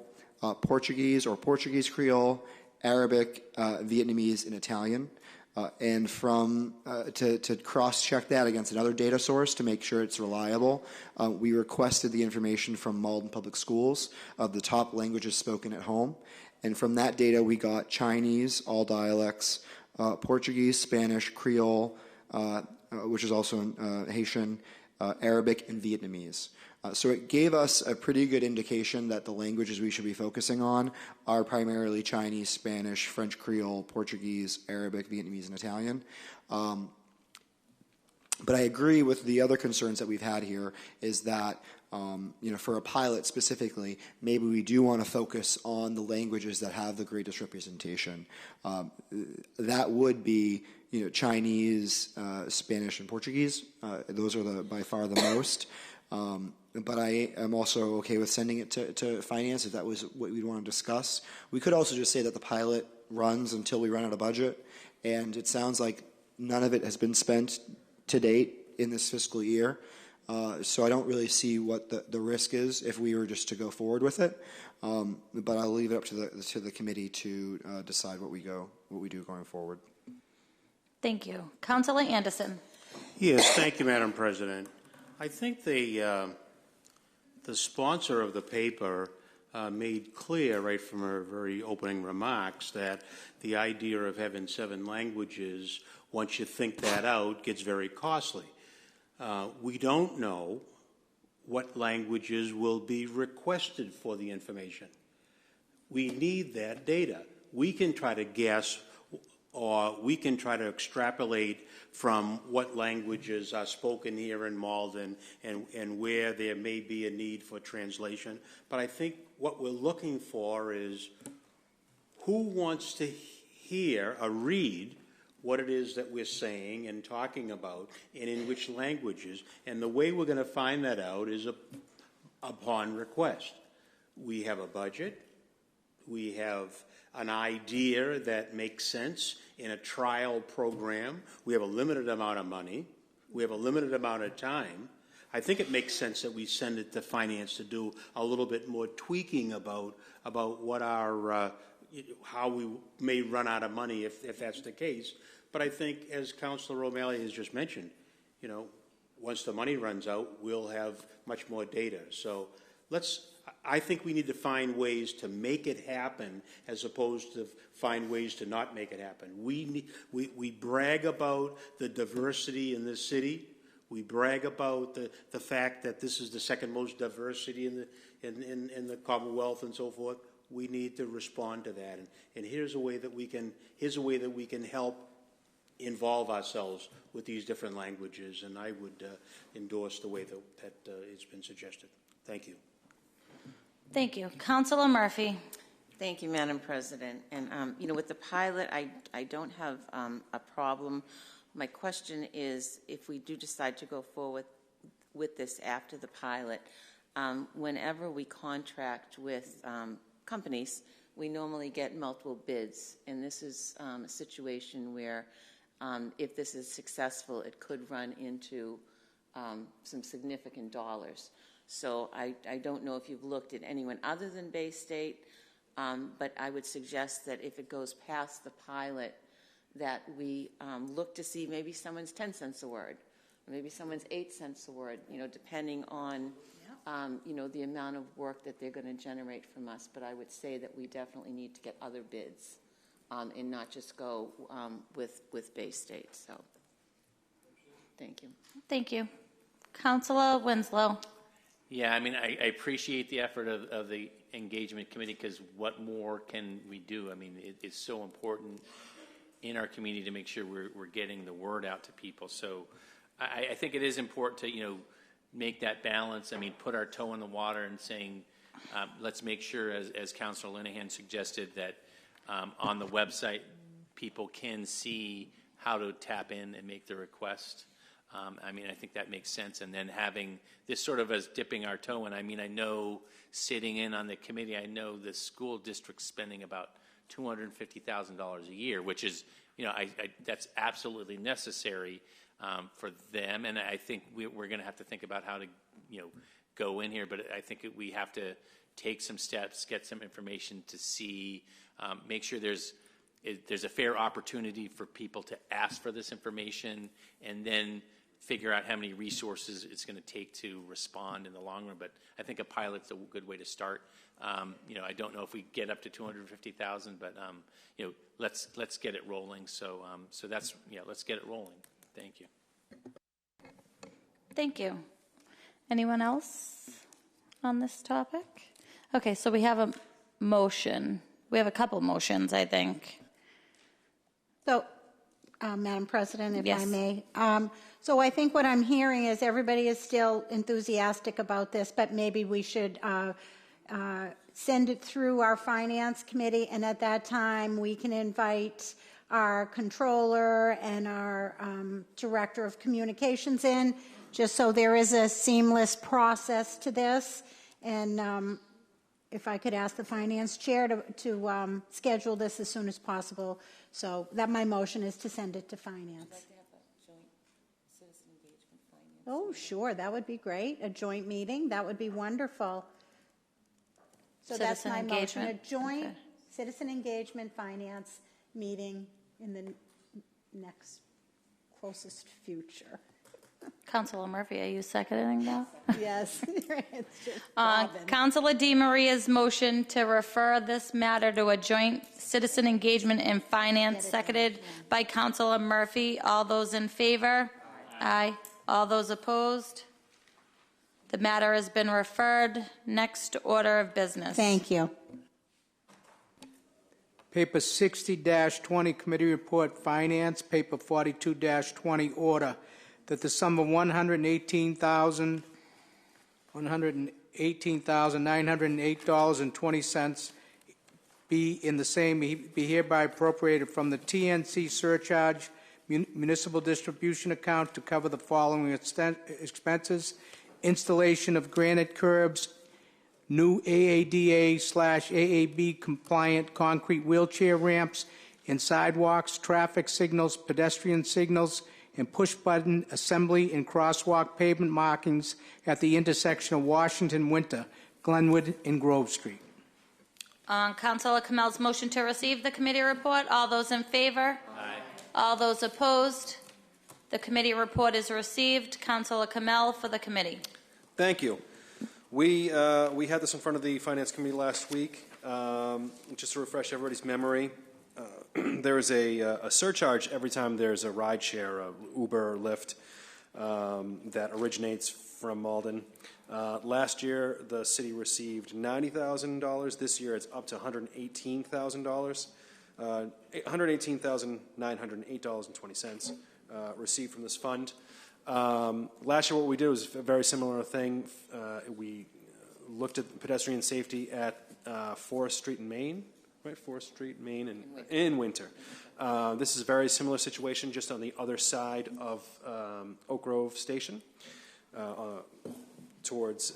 Portuguese or Portuguese Creole, Arabic, Vietnamese, and Italian. And from to cross-check that against another data source to make sure it's reliable, we requested the information from Malden Public Schools of the top languages spoken at home. And from that data, we got Chinese, all dialects, Portuguese, Spanish, Creole, which is also Haitian, Arabic, and Vietnamese. So it gave us a pretty good indication that the languages we should be focusing on are primarily Chinese, Spanish, French Creole, Portuguese, Arabic, Vietnamese, and Italian. But I agree with the other concerns that we've had here is that, for a pilot specifically, maybe we do want to focus on the languages that have the greatest representation. That would be, Chinese, Spanish, and Portuguese. Those are by far the most. But I am also okay with sending it to finance if that was what we'd want to discuss. We could also just say that the pilot runs until we run out of budget, and it sounds like none of it has been spent to date in this fiscal year. So I don't really see what the risk is if we were just to go forward with it. But I'll leave it up to the committee to decide what we do going forward. Thank you. Councilor Anderson. Yes, thank you, Madam President. I think the sponsor of the paper made clear right from her very opening remarks that the idea of having 7 languages, once you think that out, gets very costly. We don't know what languages will be requested for the information. We need that data. We can try to guess or we can try to extrapolate from what languages are spoken here in Malden and where there may be a need for translation. But I think what we're looking for is who wants to hear or read what it is that we're saying and talking about and in which languages. And the way we're going to find that out is upon request. We have a budget. We have an idea that makes sense in a trial program. We have a limited amount of money. We have a limited amount of time. I think it makes sense that we send it to finance to do a little bit more tweaking about what our, how we may run out of money if that's the case. But I think, as Councilor O'Malley has just mentioned, you know, once the money runs out, we'll have much more data. So I think we need to find ways to make it happen as opposed to find ways to not make it happen. We brag about the diversity in this city. We brag about the fact that this is the second most diversity in the Commonwealth and so forth. We need to respond to that. And here's a way that we can help involve ourselves with these different languages. And I would endorse the way that it's been suggested. Thank you. Thank you. Councilor Murphy. Thank you, Madam President. And, you know, with the pilot, I don't have a problem. My question is, if we do decide to go forward with this after the pilot, whenever we contract with companies, we normally get multiple bids. And this is a situation where if this is successful, it could run into some significant dollars. So I don't know if you've looked at anyone other than Bay State, but I would suggest that if it goes past the pilot, that we look to see maybe someone's 10 cents a word, or maybe someone's 8 cents a word, you know, depending on, you know, the amount of work that they're going to generate from us. But I would say that we definitely need to get other bids and not just go with Bay State. So thank you. Thank you. Councilor Winslow. Yeah, I mean, I appreciate the effort of the engagement committee, because what more can we do? I mean, it's so important in our community to make sure we're getting the word out to people. So I think it is important to, you know, make that balance. I mean, put our toe in the water and saying, let's make sure, as Councilor Linehan suggested, that on the website people can see how to tap in and make the request. I mean, I think that makes sense. And then having this sort of as dipping our toe in. I mean, I know sitting in on the committee, I know the school district's spending about $250,000 a year, which is, you know, that's absolutely necessary for them. And I think we're going to have to think about how to, you know, go in here. But I think we have to take some steps, get some information to see, make sure there's a fair opportunity for people to ask for this information, and then figure out how many resources it's going to take to respond in the long run. But I think a pilot's a good way to start. You know, I don't know if we get up to 250,000, but you know, let's get it rolling. So so that's, yeah, let's get it rolling. Thank you. Thank you. Anyone else on this topic? Okay, so we have a motion. We have a couple motions, I think. So, Madam President, if Yes. I may. So I think what I'm hearing is everybody is still enthusiastic about this, but maybe we should send it through our Finance Committee, and at that time, we can invite our controller and our Director of Communications in, just so there is a seamless process to this. And if I could ask the Finance Chair to schedule this as soon as possible, so that my motion is to send it to Finance. Oh, sure, that would be great. A joint meeting, that would be wonderful. So that's Citizen my motion, a engagement, joint okay. citizen engagement finance meeting in the next closest future. Councilor Murphy, are you seconding that? Yes. It's just Robin. Councilor DiMaria's motion to refer this matter to a joint citizen engagement and finance, seconded by Councilor Murphy. All those in favor? Aye. All those opposed? The matter has been referred. Next order of business. Thank you. Paper 60-20, Committee Report Finance. Paper 42-20, Order, that the sum of $118,908.20 be in the same, be hereby appropriated from the TNC surcharge municipal distribution account to cover the following expenses: installation of granite curbs, new AADA/AAB compliant concrete wheelchair ramps and sidewalks, traffic signals, pedestrian signals, and push-button assembly and crosswalk pavement markings at the intersection of Washington, Winter, Glenwood, and Grove Street. On Councilor Kamel's motion to receive the committee report, all those in favor? Aye. All those opposed? The committee report is received. Councilor Kamel for the committee. Thank you. We had this in front of the Finance Committee last week. Just to refresh everybody's memory, there is a surcharge every time there's a ride share, Uber or Lyft, that originates from Malden. Last year, the city received $90,000. This year, it's up to $118,000. $118,908.20 received from this fund. Last year, what we did was a very similar thing. We looked at pedestrian safety at Forest Street in Maine, right? Forest Street, Maine, and in Winter. This is a very similar situation, just on the other side of Oak Grove Station, towards.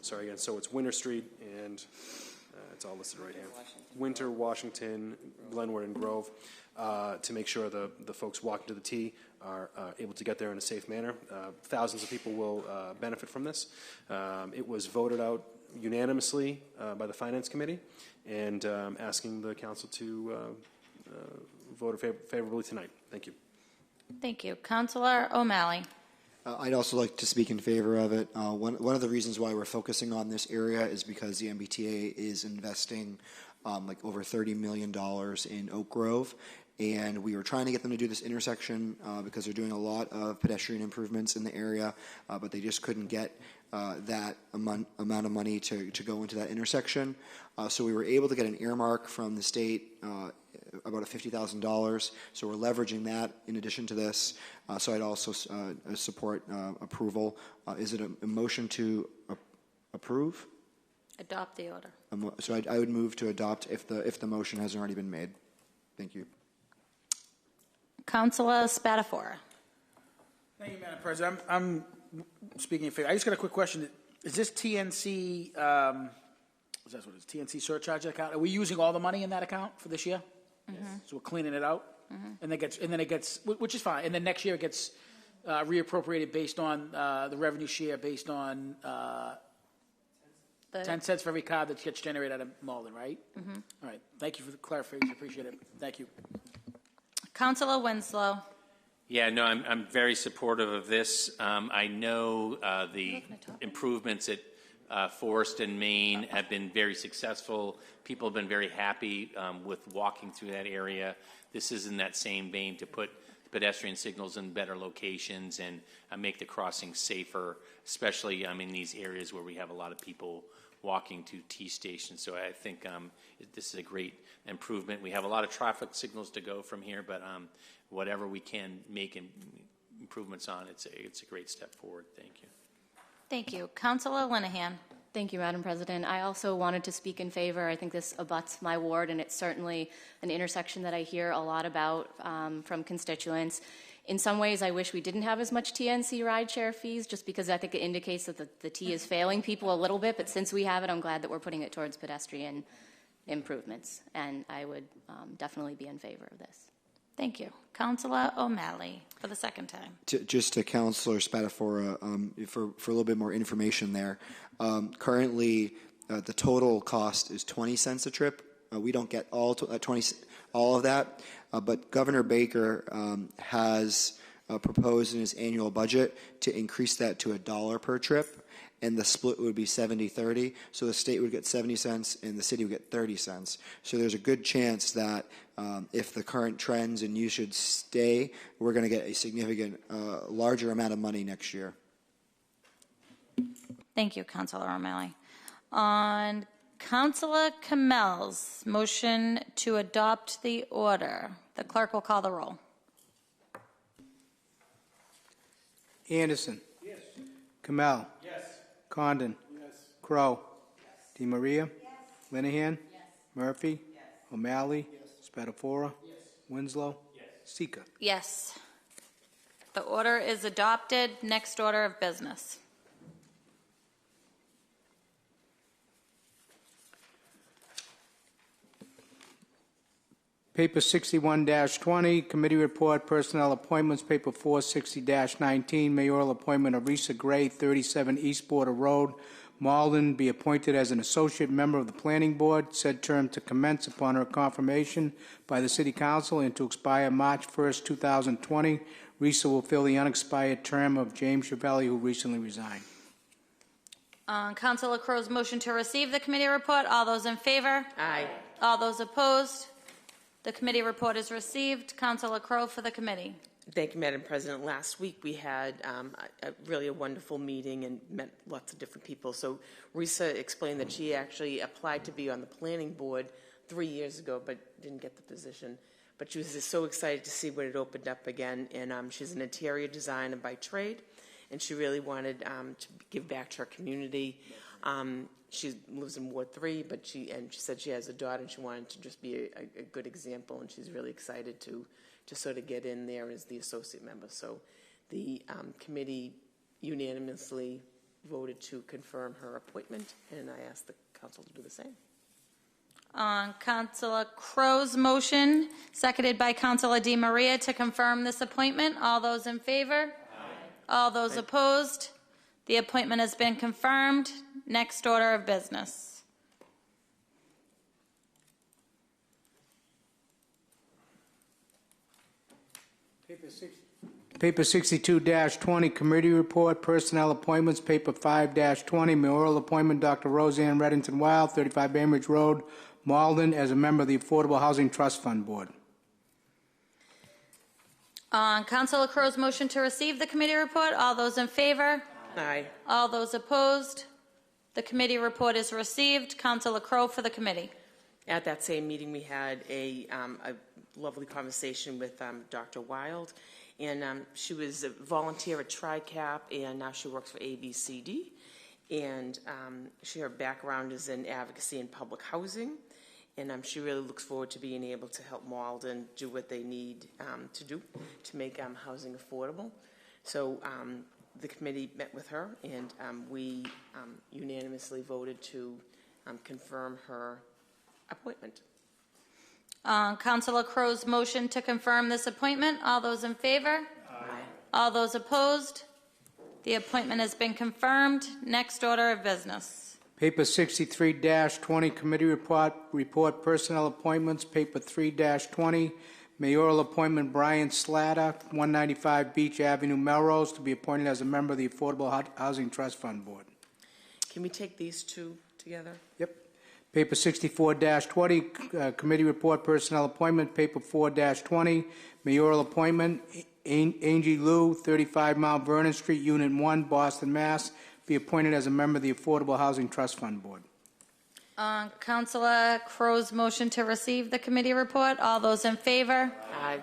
Sorry again. So it's Winter Street, and it's all listed right here. Winter, Washington, Glenwood, and Grove, to make sure the folks walking to the T are able to get there in a safe manner. Thousands of people will benefit from this. It was voted out unanimously by the Finance Committee, and asking the council to vote favorably tonight. Thank you. Thank you. Councilor O'Malley. I'd also like to speak in favor of it. One of the reasons why we're focusing on this area is because the MBTA is investing like over $30 million in Oak Grove, and we were trying to get them to do this intersection because they're doing a lot of pedestrian improvements in the area, but they just couldn't get that amount of money to go into that intersection. So we were able to get an earmark from the state, about $50,000. So we're leveraging that in addition to this. So I'd also support approval. Is it a motion to approve? Adopt the order. So I would move to adopt if the motion hasn't already been made. Thank you. Councilor Spatafora. Thank you, Madam President. I'm speaking in favor. I just got a quick question. Is this TNC, is that what it is, TNC surcharge account? Are we using all the money in that account for this year? Mm-hmm. So we're cleaning it out? Mm-hmm. And then it gets, which is fine. And then next year it gets reappropriated based on the revenue share, based on 10 cents for every car that gets generated out of Malden, right? Mm-hmm. All right. Thank you for the clarification. Appreciate it. Thank you. Councilor Winslow. Yeah, no, I'm very supportive of this. I know the improvements at Forest and Maine have been very successful. People have been very happy with walking through that area. This is in that same vein to put pedestrian signals in better locations and make the crossing safer, especially in these areas where we have a lot of people walking to T stations. So I think this is a great improvement. We have a lot of traffic signals to go from here, but whatever we can make improvements on, it's a great step forward. Thank you. Thank you. Councilor Linehan. Thank you, Madam President. I also wanted to speak in favor. I think this abuts my ward, and it's certainly an intersection that I hear a lot about from constituents. In some ways, I wish we didn't have as much TNC rideshare fees, just because I think it indicates that the T is failing people a little bit. But since we have it, I'm glad that we're putting it towards pedestrian improvements, and I would definitely be in favor of this. Thank you. Councilor O'Malley for the second time. Just to Councilor Spatafora, for a little bit more information there. Currently, the total cost is 20 cents a trip. We don't get all of that, but Governor Baker has proposed in his annual budget to increase that to $1 per trip, and the split would be 70-30. So the state would get 70 cents and the city would get 30 cents. So there's a good chance that if the current trends and usage stay, we're going to get a significant, larger amount of money next year. Thank you, Councilor O'Malley. On Councilor Kamel's motion to adopt the order, the clerk will call the roll. Anderson. Yes. Kamel. Yes. Condon. Yes. Crow. Yes. DeMaria. Yes. Linehan. Yes. Murphy. Yes. O'Malley. Yes. Spatafora. Yes. Winslow. Yes. Sika. Yes. The order is adopted. Next order of business. Paper 61-20, Committee Report, Personnel Appointments, Paper 460-19, Mayoral Appointment of Risa Gray, 37 East Border Road, Malden, be appointed as an associate member of the Planning Board, said term to commence upon her confirmation by the City Council and to expire March 1st, 2020. Risa will fill the unexpired term of James Chiavelli, who recently resigned. On Councilor Crow's motion to receive the committee report, all those in favor? Aye. All those opposed? The committee report is received. Councilor Crow for the committee. Thank you, Madam President. Last week we had really a wonderful meeting and met lots of different people. So Risa explained that she actually applied to be on the planning board 3 years ago, but didn't get the position. But she was just so excited to see what had opened up again. And she's an interior designer by trade, and she really wanted to give back to her community. She lives in Ward 3, but she said she has a daughter, and she wanted to just be a good example, and she's really excited to sort of get in there as the associate member. So the committee unanimously voted to confirm her appointment, and I asked the council to do the same. On Councilor Crow's motion, seconded by Councilor DiMaria, to confirm this appointment, all those in favor? Aye. All those opposed? The appointment has been confirmed. Next order of business. Paper 62-20, Committee Report, Personnel Appointments, Paper 5-20, Mayoral Appointment, Dr. Roseanne Reddington Wild, 35 Bainbridge Road, Malden, as a member of the Affordable Housing Trust Fund Board. On Councilor Crow's motion to receive the committee report, all those in favor? Aye. All those opposed? The committee report is received. Councilor Crow for the committee. At that same meeting, we had a lovely conversation with Dr. Wild, and she was a volunteer at TRICAP, and now she works for ABCD. And her background is in advocacy and public housing, and she really looks forward to being able to help Malden do what they need to do to make housing affordable. So the committee met with her, and we unanimously voted to confirm her appointment. Councilor Crow's motion to confirm this appointment, all those in favor? Aye. All those opposed? The appointment has been confirmed. Next order of business. Paper 63-20, Committee Report, Personnel Appointments, Paper 3-20, Mayoral Appointment, Brian Slatter, 195 Beach Avenue, Melrose, to be appointed as a member of the Affordable Housing Trust Fund Board. Can we take these two together? Yep. Paper 64-20, Committee Report, Personnel Appointment, Paper 4-20, Mayoral Appointment, Angie Liu, 35 Mount Vernon Street, Unit 1, Boston, Mass., be appointed as a member of the Affordable Housing Trust Fund Board. Councilor Crow's motion to receive the committee report, all those in favor? Aye.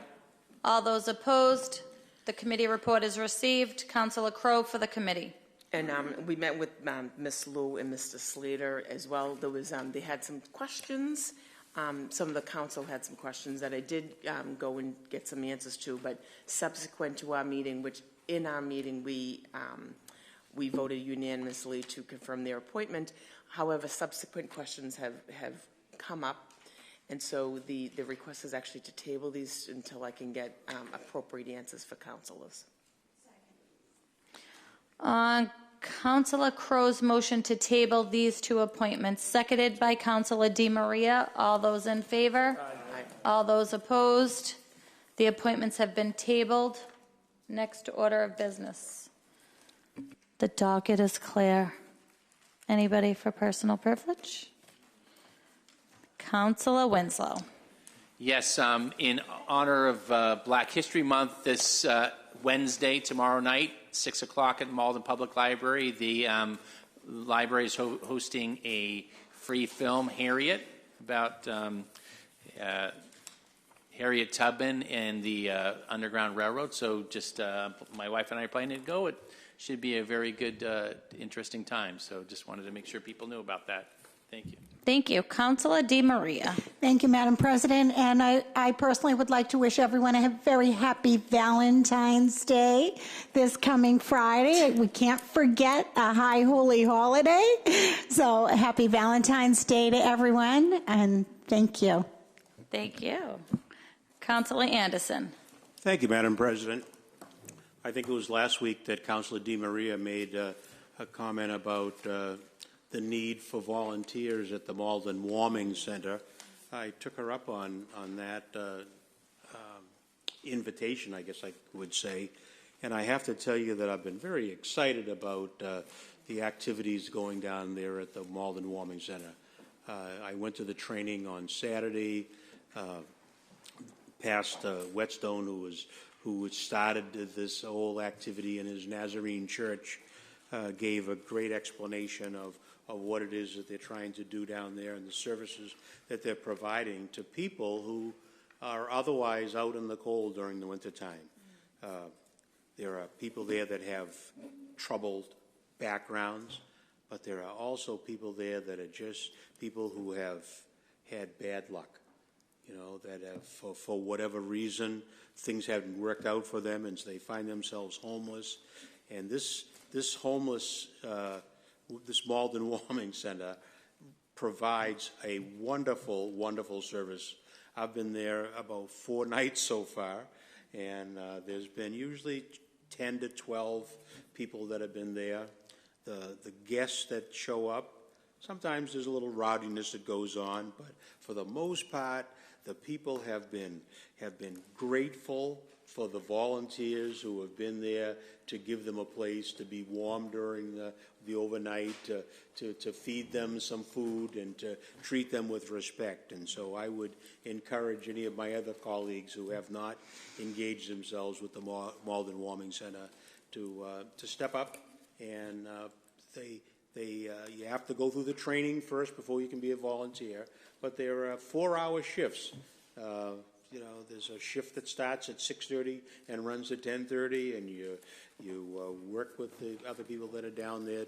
All those opposed? The committee report is received. Councilor Crow for the committee. And we met with Ms. Liu and Mr. Slater as well. There was they had some questions. Some of the council had some questions that I did go and get some answers to. But subsequent to our meeting, which in our meeting we voted unanimously to confirm their appointment. However, subsequent questions have come up, and so the request is actually to table these until I can get appropriate answers for councilors. Councilor Crow's motion to table these two appointments, seconded by Councilor DiMaria. All those in favor? Aye. All those opposed? The appointments have been tabled. Next order of business. The docket is clear. Anybody for personal privilege? Councilor Winslow. Yes, in honor of Black History Month, this Wednesday, tomorrow night, 6 o'clock at Malden Public Library, the library is hosting a free film, Harriet, about Harriet Tubman and the Underground Railroad. So just my wife and I are planning to go. It should be a very good, interesting time. So just wanted to make sure people knew about that. Thank you. Thank you. Councilor DiMaria. Thank you, Madam President. And I personally would like to wish everyone a very happy Valentine's Day this coming Friday. We can't forget a high holy holiday. So happy Valentine's Day to everyone, and thank you. Thank you. Councilor Anderson. Thank you, Madam President. I think it was last week that Councilor DiMaria made a comment about the need for volunteers at the Malden Warming Center. I took her up on that invitation, I guess I would say, and I have to tell you that I've been very excited about the activities going down there at the Malden Warming Center. I went to the training on Saturday. Pastor Whetstone, who started this whole activity in his Nazarene church, gave a great explanation of what it is that they're trying to do down there and the services that they're providing to people who are otherwise out in the cold during the wintertime. There are people there that have troubled backgrounds, but there are also people there that are just people who have had bad luck. You know, that have, for whatever reason, things haven't worked out for them, and so they find themselves homeless. And this Malden Warming Center provides a wonderful, wonderful service. I've been there about 4 nights so far, and there's been usually 10 to 12 people that have been there. The guests that show up, sometimes there's a little rowdiness that goes on, but for the most part, the people have been grateful for the volunteers who have been there to give them a place to be warm during the overnight, to feed them some food and to treat them with respect. And so I would encourage any of my other colleagues who have not engaged themselves with the Malden Warming Center to step up, and you have to go through the training first before you can be a volunteer. But there are 4-hour shifts. You know, there's a shift that starts at 6:30 and runs to 10:30, and you work with the other people that are down there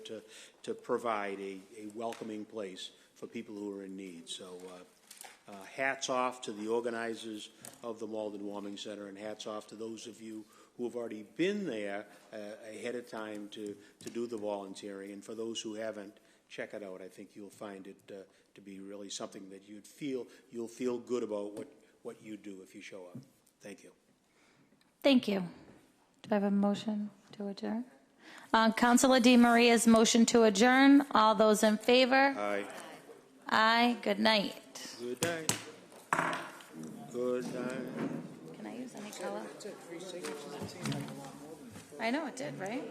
to provide a welcoming place for people who are in need. So hats off to the organizers of the Malden Warming Center, and hats off to those of you who have already been there ahead of time to do the volunteering. And for those who haven't, check it out. I think you'll find it to be really something that you'll feel good about what you do if you show up. Thank you. Thank you. Do I have a motion to adjourn? Councilor DiMaria's motion to adjourn. All those in favor? Aye. Aye. Good night. Good night. Good night. Can I use any color? I know it did, right?